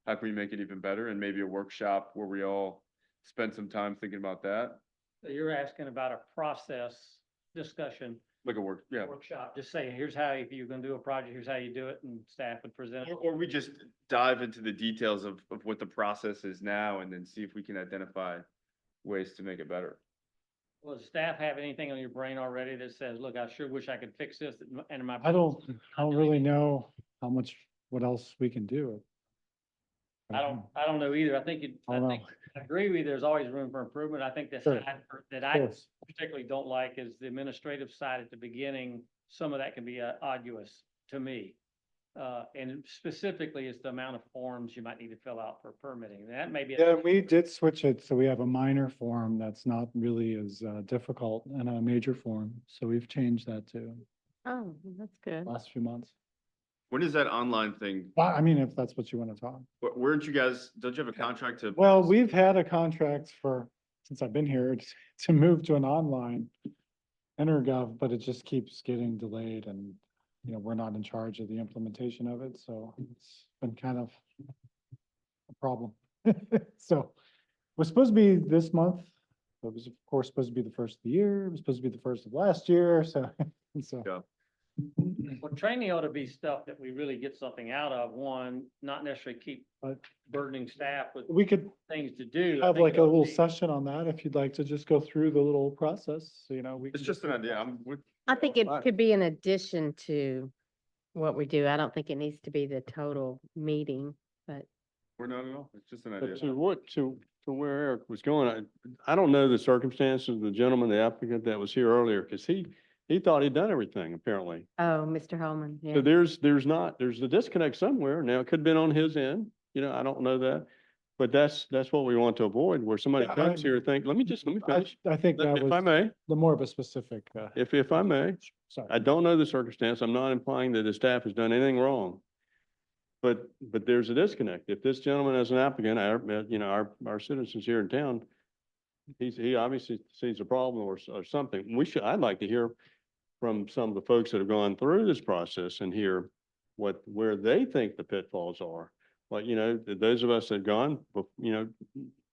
make it even better? And maybe a workshop where we all spend some time thinking about that. So you're asking about a process discussion Like a workshop, just say, here's how, if you're gonna do a project, here's how you do it, and staff would present it. Or we just dive into the details of what the process is now and then see if we can identify ways to make it better. Well, does staff have anything on your brain already that says, look, I sure wish I could fix this, and my. I don't really know how much, what else we can do. I don't know either. I think, I don't I agree with you. There's always room for improvement. I think the Sure. side that Of I course. particularly don't like is the administrative side at the beginning. Some of that can be arduous to me. And specifically is the amount of forms you might need to fill out for permitting. That may be. Yeah, we did switch it, so we have a minor form that's not really as difficult and a major form. So we've changed that too, Oh, that's good. last few months. When is that online thing? But I mean, if that's what you want to talk. Weren't you guys, don't you have a contract to? Well, we've had a contract since I've been here, to move to an online EnerGov, but it just keeps getting delayed and, we're not in charge of the implementation of it, so it's been kind of a problem. So it was supposed to be this month. It was, of course, supposed to be the first of the year. It was supposed to be the first of last year, so. Yeah. Well, training ought to be stuff that we really get something out of. One, not necessarily keep But burdening staff with we could things to do. I have think like it a ought to little be- session on that if you'd like to just go through the little process, we It's can just an idea. I'm with. I think it Fine. could be in addition to what we do. I don't think it needs to be the total meeting, but We're not at all. It's just an But idea. to where Eric was going, I don't know the circumstances of the gentleman, the applicant that was here earlier, because he thought he'd done everything apparently. oh, Mr. Holman, yeah. So there's a disconnect somewhere. Now, it could have been on his end, I don't know that. But that's what we want to avoid, where somebody Yeah, comes here and think, let me finish. I think that If I was may, the more of a specific, if I may, sorry. I don't know the circumstance. I'm not implying that the staff has done anything wrong. But there's a disconnect. If this gentleman as an applicant, our citizens here in town, he obviously sees a problem or something. I'd like to hear from some of the folks that have gone through this process and hear where they think the pitfalls are. Like, those of us that have gone,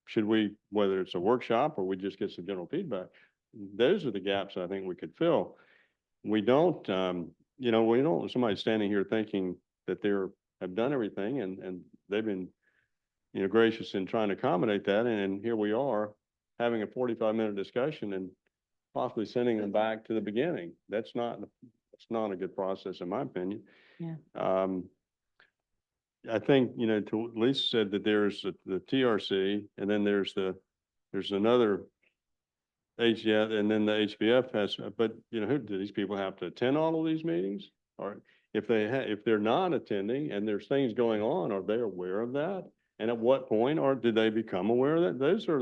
should we, whether it's a workshop or we just get some general feedback, those are the gaps I think we could fill. We don't want somebody standing here thinking that have done everything and they've been, gracious in trying to accommodate that. And here we are having a 45-minute discussion and possibly sending them back to the beginning. That's not a good process in my opinion. Yeah. I think, Lisa said that there's the TRC and then there's another HDF and then the HBF has, but who do these people have to attend all of these meetings? Or if they're not attending and there's things going on, are they aware of that? And at what point, or did they become aware of that? Those are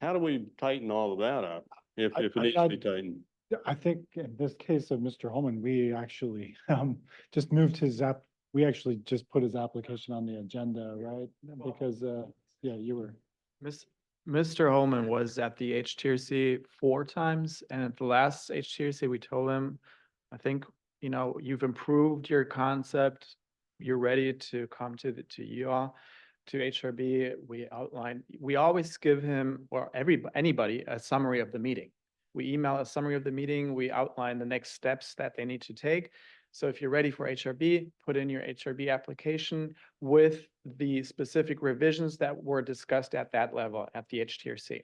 how do we tighten all of that up if it needs to be tightened? I think in this case of Mr. Holman, we actually just moved we actually just put his application on the agenda, right? Because, yeah, you were. Mr. Holman was at the HTRC 4 times, and at the last HTRC, we told him, I think, you've improved your concept. You're ready to come to you all, to HRB. We always give him, or anybody, a summary of the meeting. We email a summary of the meeting. We outline the next steps that they need to take. So if you're ready for HRB, put in your HRB application with the specific revisions that were discussed at that level at the HTRC.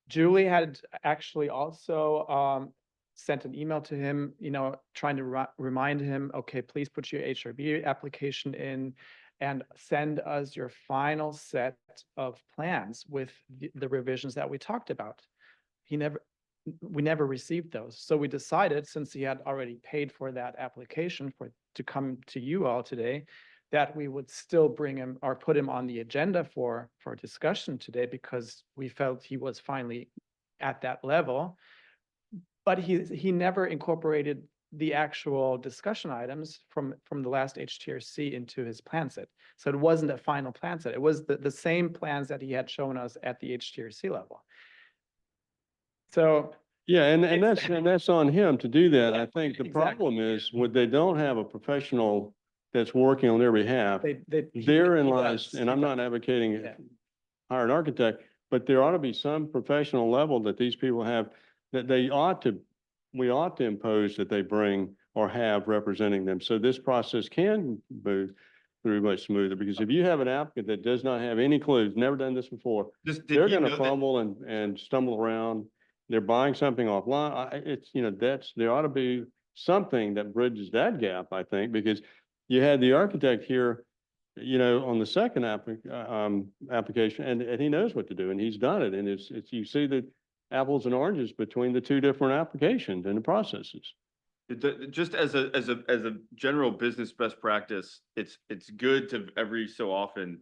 Julie had actually also sent an email to him, trying to remind him, okay, please put your HRB application in and send us your final set of plans with the revisions that we talked about. We never received those. So we decided, since he had already paid for that application to come to you all today, that we would still bring him or put him on the agenda for discussion today because we felt he was finally at that level. But he never incorporated the actual discussion items from the last HTRC into his plan set. So it wasn't a final plan set. It was the same plans that he had shown us at the HTRC level. So Yeah, and that's on him to do that. I think the Exactly. problem is when they don't have a professional that's working on their behalf, he therein does, lies, and he I'm not does. advocating Yeah. hire an architect, but there ought to be some professional level that these people have, that we ought to impose that they bring or have representing them. So this process can move through much smoother, because if you have an applicant that does not have any clues, never done this before, Did they're he gonna know that- fumble and stumble around. They're buying something offline. It's, there ought to be something that bridges that gap, I think, because you had the architect here, on the second application, and he knows what to do, and he's done it, and it's, you see the apples and oranges between the two different applications and the processes. Just as a general business best practice, it's good to every so often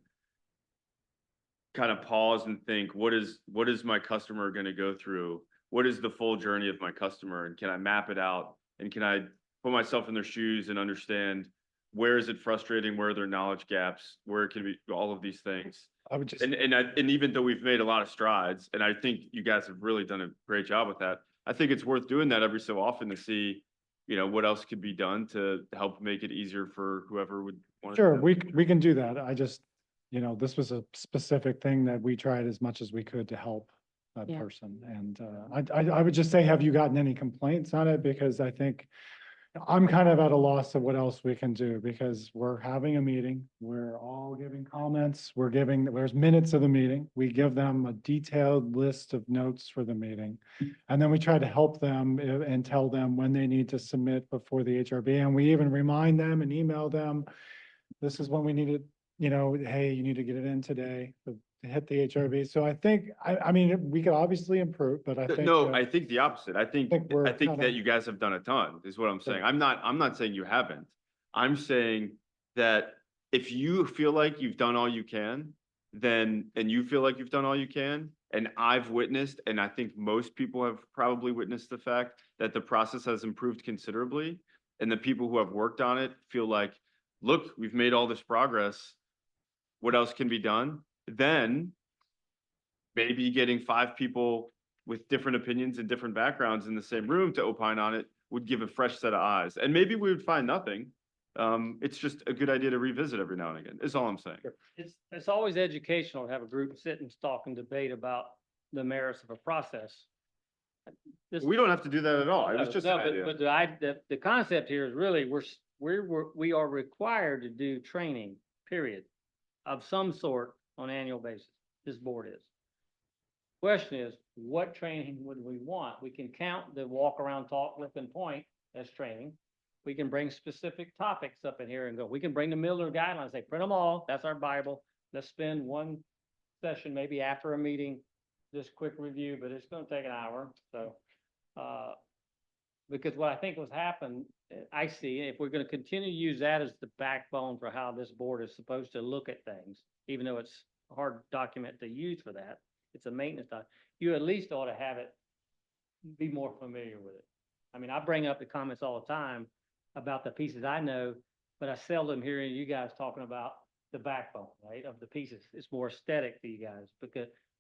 kind of pause and think, what is my customer going to go through? What is the full journey of my customer? And can I map it out? And can I put myself in their shoes and understand where is it frustrating? Where are their knowledge gaps? Where can be all of these things? I would just. And even though we've made a lot of strides, and I think you guys have really done a great job with that, I think it's worth doing that every so often to see, what else could be done to help make it easier for whoever would want to. Sure, we can do that. I just, this was a specific thing that we tried as much as we could to help that Yeah. person. And I would just say, have you gotten any complaints on it? Because I think I'm kind of at a loss of what else we can do, because we're having a meeting, we're all giving comments, there's minutes of the meeting. We give them a detailed list of notes for the meeting. And then we try to help them and tell them when they need to submit before the HRB. And we even remind them and email them, this is when we need it, hey, you need to get it in today to hit the HRB. So I think, I mean, we could obviously improve, but I think. No, I think the opposite. I think we're that kinda- you guys have done a ton, is what I'm saying. I'm not saying you haven't. I'm saying that if you feel like you've done all you can, and you feel like you've done all you can, and I've witnessed, and I think most people have probably witnessed the fact that the process has improved considerably, and the people who have worked on it feel like, look, we've made all this progress. What else can be done? Then maybe getting 5 people with different opinions and different backgrounds in the same room to opine on it would give a fresh set of eyes. And maybe we would find nothing. It's just a good idea to revisit every now and again, is all I'm saying. It's always educational to have a group sit and talk and debate about the merits of a process. We don't have to do that at all. It was just an idea. But the concept here is really, we are required to do training, period, of some sort on an annual basis. This board is. Question is, what training would we want? We can count the walk around, talk, lip and point as training. We can bring specific topics up in here and go. We can bring the Miller guidelines, say, print them all. That's our Bible. Let's spend one session, maybe after a meeting, this quick review, but it's going to take an hour. So, because what I think was happened, I see, if we're going to continue to use that as the backbone for how this board is supposed to look at things, even though it's a hard document to use for that, it's a maintenance document, you at least ought to have it, be more familiar with it. I mean, I bring up the comments all the time about the pieces I know, but I seldom hear any of you guys talking about the backbone, right, of the pieces. It's more aesthetic to you guys,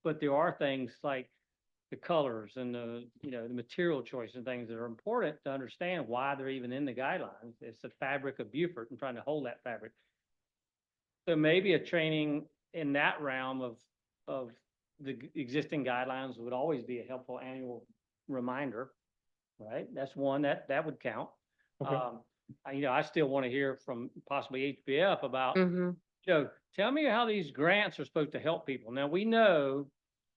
but there are things like the colors and the material choice and things that are important to understand why they're even in the guidelines. It's the fabric of Beaufort and trying to hold that fabric. So maybe a training in that realm of the existing guidelines would always be a helpful annual reminder, right? That's one that would count. Okay. I still want to hear from possibly HBF about, tell me how these grants are supposed to help people. Now, we know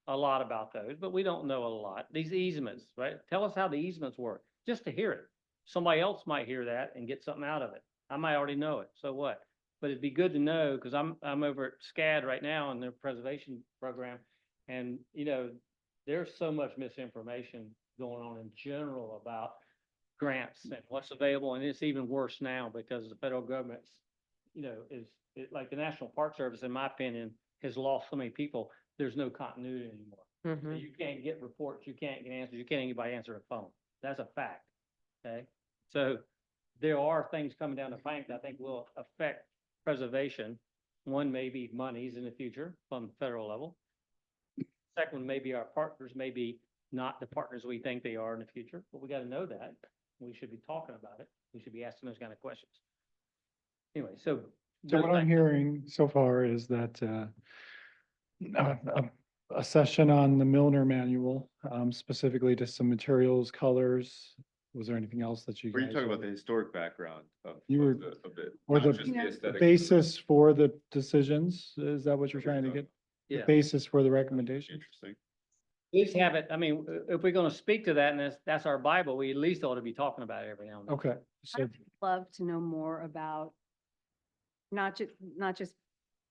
a lot about those, but we don't know a lot. These easements, right? Tell us how the easements work, just to hear it. Somebody else might hear that and get something out of it. I might already know it, so what? But it'd be good to know, because I'm over at SCAD right now in their preservation program, and there's so much misinformation going on in general about grants and what's available, and it's even worse now because the federal government's like the National Park Service, in my opinion, has lost so many people, there's no continuity anymore. So Mhm. you can't get reports, you can't get answers, you can't anybody answer a phone. That's a fact, okay? So there are things coming down the pipe that I think will affect preservation. One may be monies in the future from the federal level. Second one may be our partners, maybe not the partners we think they are in the future, but we gotta know that. We should be talking about it. We should be asking those kind of questions. Anyway, so. So what I'm hearing so far is that a session on the Milner manual, specifically to some materials, colors. Was there anything else that you Were you guys? talking about the historic background of You were- of it? Or not the just the aesthetics of it? basis for the decisions? Is that what you're trying to get? The Yeah. basis for the recommendation? Interesting. At least have it, I mean, if we're gonna speak to that and that's our Bible, we at least ought to be talking about it every now and then. Okay, so I'd love to know more about not just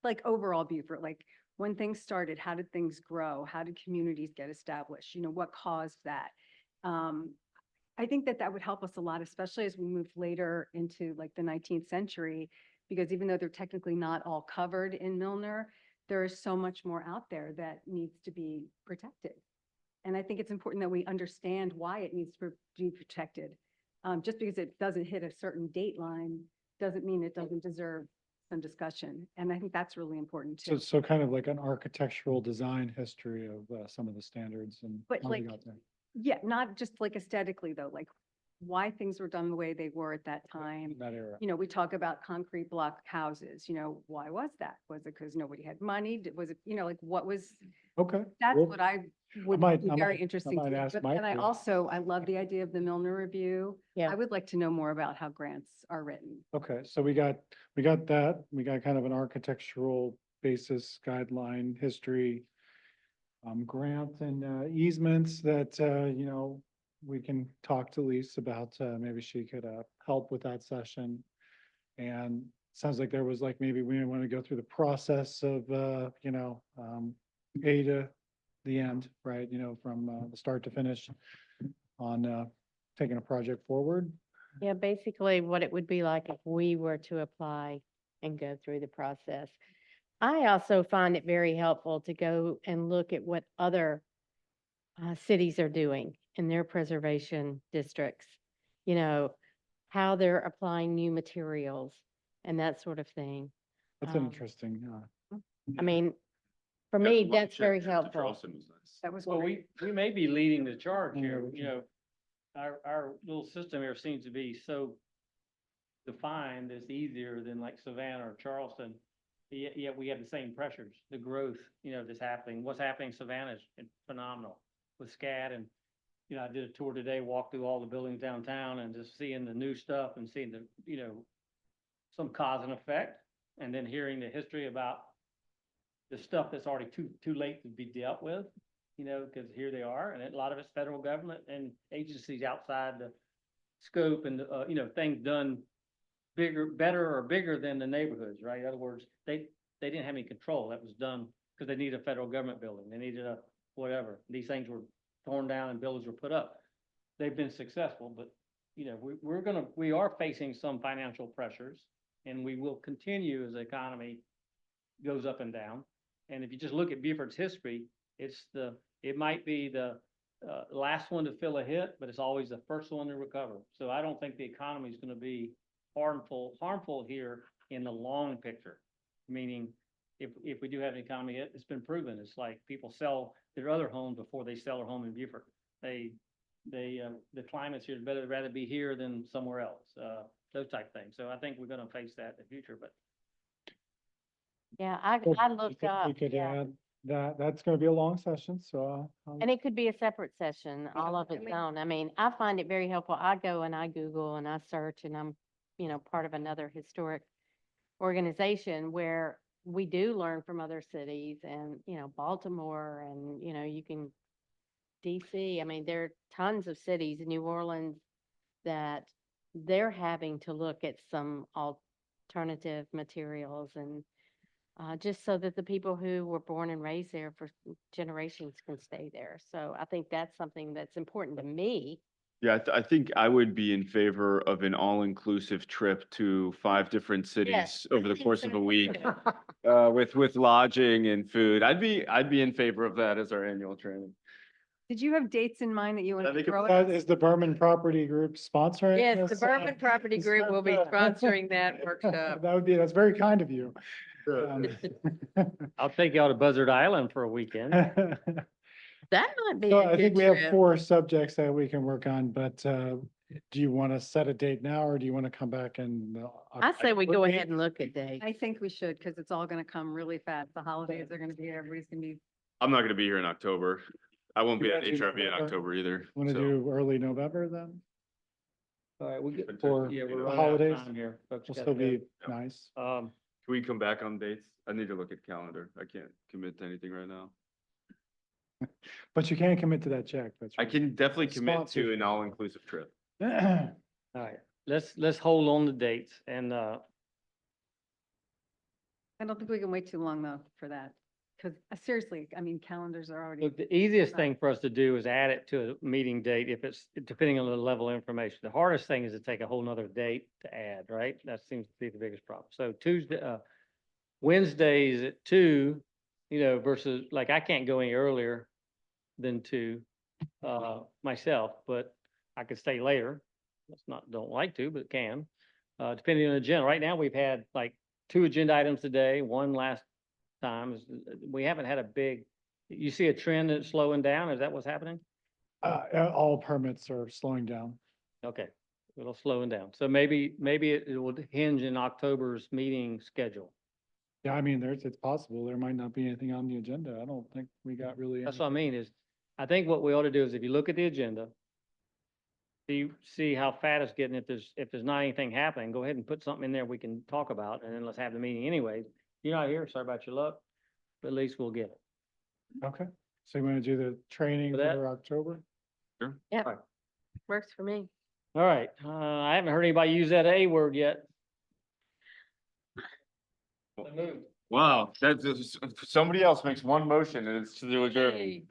like overall Beaufort, like when things started, how did things grow? How did communities get established? You know, what caused that? I think that would help us a lot, especially as we move later into like the 19th century, because even though they're technically not all covered in Milner, there is so much more out there that needs to be protected. And I think it's important that we understand why it needs to be protected. Just because it doesn't hit a certain date line doesn't mean it doesn't deserve some discussion. And I think that's really important too. so kind of like an architectural design history of some of the standards and But how we like- got there. Yeah, not just like aesthetically though, like why things were done the way they were at that time. In that era. You know, we talk about concrete block houses, you know, why was that? Was it because nobody had money? Was it, you know, like what was, Okay. that's well, what I would might- be I very might- interesting. I might to- ask but- Mike And I to- also, I love the idea of the Milner Review. Yeah. I would like to know more about how grants are written. Okay, so we got that, we got kind of an architectural basis guideline, history, grant and easements that, you know, we can talk to Lisa about, maybe she could, help with that session. And sounds like there was like, maybe we want to go through the process of, you know, A to the end, right? You know, from, the start to finish on, taking a project forward. Yeah, basically what it would be like if we were to apply and go through the process. I also find it very helpful to go and look at what other cities are doing in their preservation districts. You know, how they're applying new materials and that sort of thing. That's an Um, interesting, I mean, for Yeah, me, the that's watershed very trip to helpful. Charleston was nice. That was Well, great. we may be leading the charge here, Yeah. you know. Our little system here seems to be so defined, it's easier than like Savannah or Charleston. Yet we have the same pressures, the growth, you know, that's happening. What's happening in Savannah is phenomenal with SCAD and, you know, I did a tour today, walked through all the buildings downtown and just seeing the new stuff and seeing the, you know, some cause and effect, and then hearing the history about the stuff that's already too late to be dealt with, you know, because here they are, and a lot of it's federal government and agencies outside the scope and, you know, things done better or bigger than the neighborhoods, right? In other words, they didn't have any control. That was done because they needed a federal government building. They needed a whatever. These things were torn down and buildings were put up. They've been successful, but, you know, we are facing some financial pressures, and we will continue as the economy goes up and down. And if you just look at Beaufort's history, it might be the last one to feel a hit, but it's always the first one to recover. So I don't think the economy is going to be harmful here in the long picture. Meaning, if we do have an economy, it's been proven. It's like people sell their other home before they sell their home in Beaufort. The climate's here, they'd rather be here than somewhere else. Those type things. So I think we're going to face that in the future, but. Yeah, Well, I we looked could- up. We could yeah. add that's gonna be a long session, so. And it could be a separate session, all of I its mean- own. I mean, I find it very helpful. I go and I Google and I search and I'm, you know, part of another historic organization where we do learn from other cities and, you know, Baltimore and, you know, you can DC. I mean, there are tons of cities, New Orleans, that they're having to look at some alternative materials and just so that the people who were born and raised there for generations can stay there. So I think that's something that's important to me. Yeah, I think I would be in favor of an all-inclusive trip to 5 different cities over the think course so of a week. With lodging and food. I'd be in favor of that as our annual training. Did you have dates in mind that you I wanted to think it- throw That at us? is the Berman Property Group sponsoring Yes, the this, Bourbon Property this Group will be event? sponsoring that workshop. That's very kind of you. Um, I'll take y'all to Buzzard Island for a weekend. That might be So a I think good we have trip. 4 subjects that we can work on, but do you want to set a date now or do you want to come back and? I say we go ahead and look at dates. I think we should, because it's all gonna come really fast. The holidays are gonna be here, everybody's gonna be, I'm not gonna be here in October. I won't be You at wanna do HRB in November? October either. Want to so. do early November then? All right, we get, For yeah, we're the running out of holidays? time here. Folks Will gotta still go. be nice. Can we come back on dates? I need to look at calendar. I can't commit to anything right now. But you can't commit to that check, that's I right. can definitely commit to Sponsorship. an all-inclusive trip. All right, let's hold on the dates and, I don't think we can wait too long though for that. Because seriously, I mean, calendars are already. look, the easiest Right. thing for us to do is add it to a meeting date if it's, depending on the level of information. The hardest thing is to take a whole nother date to add, right? That seems to be the biggest problem. So Tuesday, Wednesdays at 2, versus, like, I can't go any earlier than 2, myself, but I could stay later. That's not, don't like to, but can, depending on the agenda. Right now, we've had like 2 agenda items today, 1 last time. We haven't had a big, you see a trend that's slowing down? Is that what's happening? All permits are slowing down. Okay, it'll slowing down. So maybe it will hinge in October's meeting schedule. Yeah, I mean, it's possible. There might not be anything on the agenda. I don't think we got really. That's what I mean is, I think what we ought to do is if you look at the agenda, see how fat it's getting. If there's not anything happening, go ahead and put something in there we can talk about, and then let's have the meeting anyways. You're not here, sorry about your luck, but at least we'll get it. Okay, so you want to do the training For that? for October? Yep, works for me. All right, I haven't heard anybody use that A word yet. Wow, that's just, somebody else makes one motion and it's to do a.